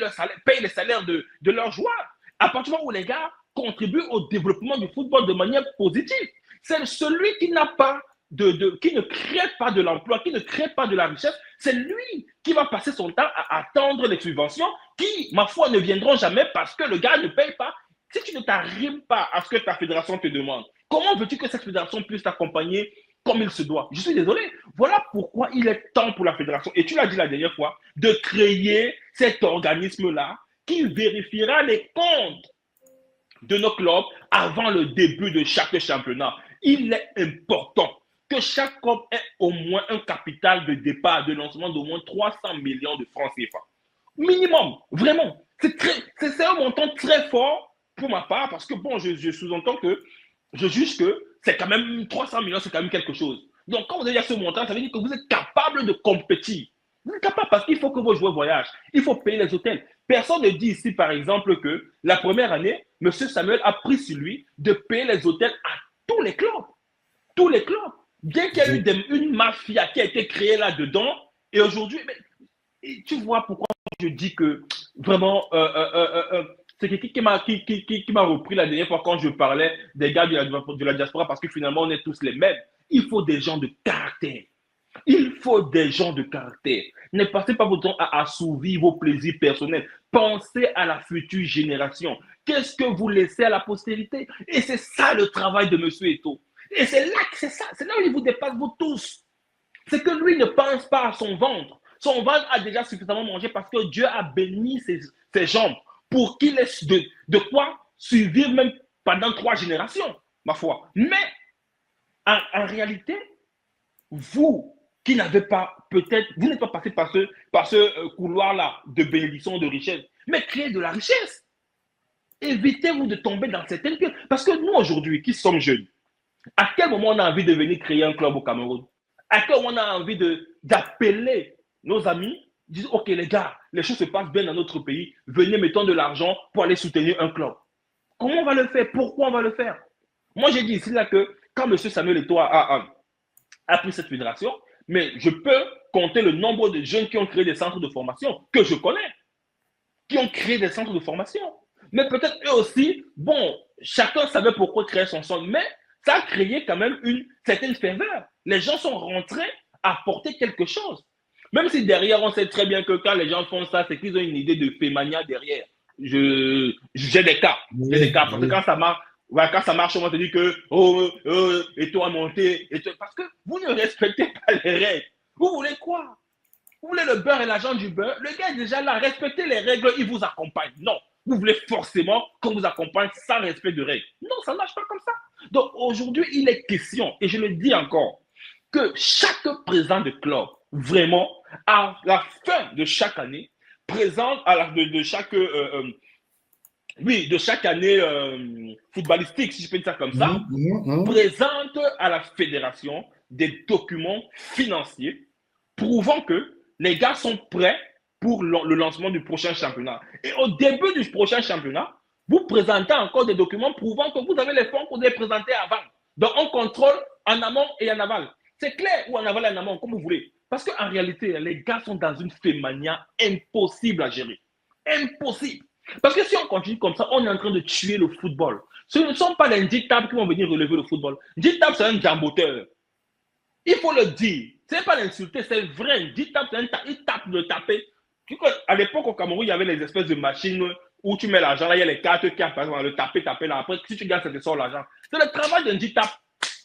les salaires de leurs joueurs, à partir du moment où les gars contribuent au développement du football de manière positive, c'est celui qui n'a pas qui ne crée pas de l'emploi, qui ne crée pas de la richesse, c'est lui qui va passer son temps à attendre les subventions qui, ma foi, ne viendront jamais parce que le gars ne paye pas. Si tu ne t'arrives pas à ce que ta fédération te demande, comment veux-tu que cette fédération puisse t'accompagner comme il se doit? Je suis désolé. Voilà pourquoi il est temps pour la fédération, et tu l'as dit la dernière fois, de créer cet organisme-là qui vérifiera les comptes de nos clubs avant le début de chaque championnat. Il est important que chaque club ait au moins un capital de départ, de lancement d'au moins 300 millions de francs CFA. Minimum, vraiment. C'est un montant très fort pour ma part parce que, bon, je sous-entends que je juge que c'est quand même 300 millions, c'est quand même quelque chose. Donc, quand vous avez ce montant, ça veut dire que vous êtes capable de compétir. Vous êtes capable parce qu'il faut que vos joueurs voyagent. Il faut payer les hôtels. Personne ne dit ici, par exemple, que la première année, M. Samuel a pris sur lui de payer les hôtels à tous les clubs. Tous les clubs. Bien qu'il y ait eu une mafia qui a été créée là-dedans, et aujourd'hui, tu vois pourquoi je dis que vraiment, c'est quelqu'un qui m'a repris la dernière fois quand je parlais des gars de la diaspora, parce que finalement, on est tous les mêmes. Il faut des gens de caractère. Il faut des gens de caractère. Ne passez pas votre temps à assouvir vos plaisirs personnels. Pensez à la future génération. Qu'est-ce que vous laissez à la postérité? Et c'est ça le travail de M. Eto'o. Et c'est là où il vous dépasse vous tous. C'est que lui ne pense pas à son ventre. Son ventre a déjà suffisamment mangé parce que Dieu a béni ses jambes pour qu'il ait de quoi survivre même pendant 3 générations, ma foi. Mais en réalité, vous qui n'avez pas, peut-être, vous n'êtes pas passé par ce couloir-là de bénédiction, de richesse, mais créez de la richesse. Évitez-vous de tomber dans certaines pièces. Parce que nous, aujourd'hui, qui sommes jeunes, à quel moment on a envie de venir créer un club au Cameroun? À quel moment on a envie d'appeler nos amis, dire, OK les gars, les choses se passent bien dans notre pays, venez, mettons de l'argent pour aller soutenir un club. Comment on va le faire? Pourquoi on va le faire? Moi, j'ai dit ici là que quand M. Samuel Eto'o a pris cette fédération, mais je peux compter le nombre de jeunes qui ont créé des centres de formation, que je connais, qui ont créé des centres de formation. Mais peut-être eux aussi, bon, chacun savait pourquoi créer son centre, mais ça a créé quand même une certaine ferveur. Les gens sont rentrés à apporter quelque chose. Même si derrière, on sait très bien que quand les gens font ça, c'est qu'ils ont une idée de fémania derrière. J'ai des cas. J'ai des cas. Parce que quand ça marche, on va te dire que et toi monter. Parce que vous ne respectez pas les règles. Vous voulez quoi? Vous voulez le beurre et l'argent du beurre? Le gars est déjà là. Respectez les règles, il vous accompagne. Non. Vous voulez forcément qu'on vous accompagne sans respect de règles. Non, ça ne marche pas comme ça. Donc aujourd'hui, il est question, et je le dis encore, que chaque président de club, vraiment, à la fin de chaque année, présente de chaque année footballistique, si je peux dire ça comme ça, présente à la fédération des documents financiers prouvant que les gars sont prêts pour le lancement du prochain championnat. Et au début du prochain championnat, vous présentez encore des documents prouvant que vous avez les fonds que vous avez présentés avant. Donc, on contrôle en amont et en aval. C'est clair, ou en aval et en amont, comme vous voulez. Parce qu'en réalité, les gars sont dans une fémania impossible à gérer. Impossible. Parce que si on continue comme ça, on est en train de tuer le football. Ce ne sont pas les dictables qui vont venir relever le football. Dictable, c'est un jamboteur. Il faut le dire. Ce n'est pas l'insulter, c'est vrai. Il tape de taper. À l'époque, au Cameroun, il y avait les espèces de machines où tu mets l'argent, là, il y a les cartes qui apparaissent, on va le taper là. Après, si tu gagnes, ça te sort l'argent. C'est le travail d'un dit-tap.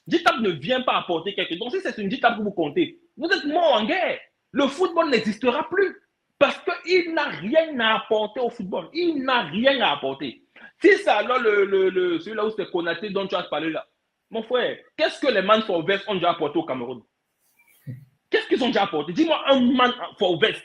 Dit-tap ne vient pas apporter quelque chose. Donc, si c'est une dit-tap que vous comptez, vous êtes mort en guerre. Le football n'existera plus. Parce qu'il n'a rien à apporter au football. Il n'a rien à apporter. Si c'est alors celui-là où c'est Konaté dont tu as parlé là, mon frère, qu'est-ce que les man for vest ont déjà apporté au Cameroun? Qu'est-ce qu'ils ont déjà apporté? Dis-moi un man for vest.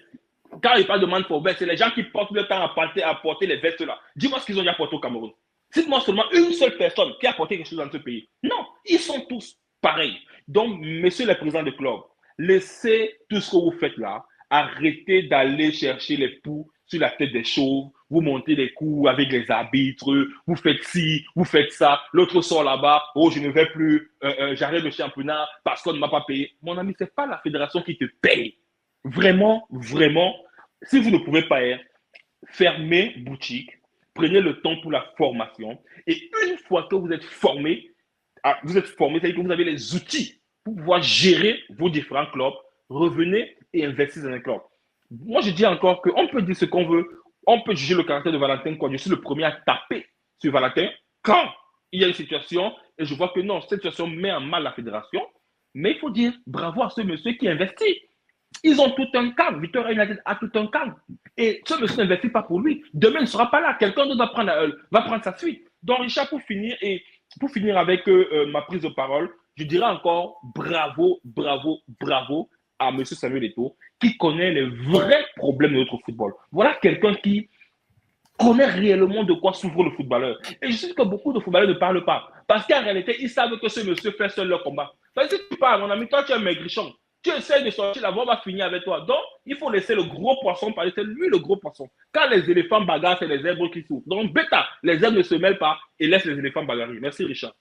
Quand il parle de man for vest, c'est les gens qui portent le temps à porter les vestes là. Dis-moi ce qu'ils ont déjà apporté au Cameroun. Cite-moi seulement une seule personne qui a apporté quelque chose dans ce pays. Non, ils sont tous pareils. Donc, messieurs les présidents de club, laissez tout ce que vous faites là. Arrêtez d'aller chercher les poux sur la tête des chauves. Vous montez les coups avec les arbitres. Vous faites ci, vous faites ça. L'autre sort là-bas. Oh, je ne vais plus. J'arrête le championnat parce qu'on ne m'a pas payé. Mon ami, ce n'est pas la fédération qui te paye. Vraiment, vraiment, si vous ne pouvez pas fermez boutique. Prenez le temps pour la formation. Et une fois que vous êtes formé, c'est-à-dire que vous avez les outils pour pouvoir gérer vos différents clubs, revenez et investissez dans un club. Moi, je dis encore qu'on peut dire ce qu'on veut, on peut juger le caractère de Valentin quand je suis le premier à taper sur Valentin quand il y a une situation et je vois que non, cette situation met en mal la fédération. Mais il faut dire bravo à ce monsieur qui investit. Ils ont tout un cadre. Victoria United a tout un cadre. Et ce monsieur n'investit pas pour lui. Demain, il ne sera pas là. Quelqu'un d'autre va prendre sa suite. Donc, Richard, pour finir avec ma prise de parole, je dirais encore bravo, bravo, bravo à M. Samuel Eto'o qui connaît les vrais problèmes de notre football. Voilà quelqu'un qui connaît réellement de quoi s'ouvre le footballeur. Et je sais que beaucoup de footballeurs ne parlent pas. Parce qu'en réalité, ils savent que ce monsieur fait seul leur combat. Parce que si tu parles, mon ami, toi, tu es un maigrichon. Tu essaies de sortir la voie, on va finir avec toi. Donc, il faut laisser le gros poisson parler. C'est lui le gros poisson. Quand les éléphants bagarrent, c'est les zèbres qui souffrent. Donc, bêta, les zèbres ne se mêlent pas et laissent les éléphants bagarrer. Merci, Richard.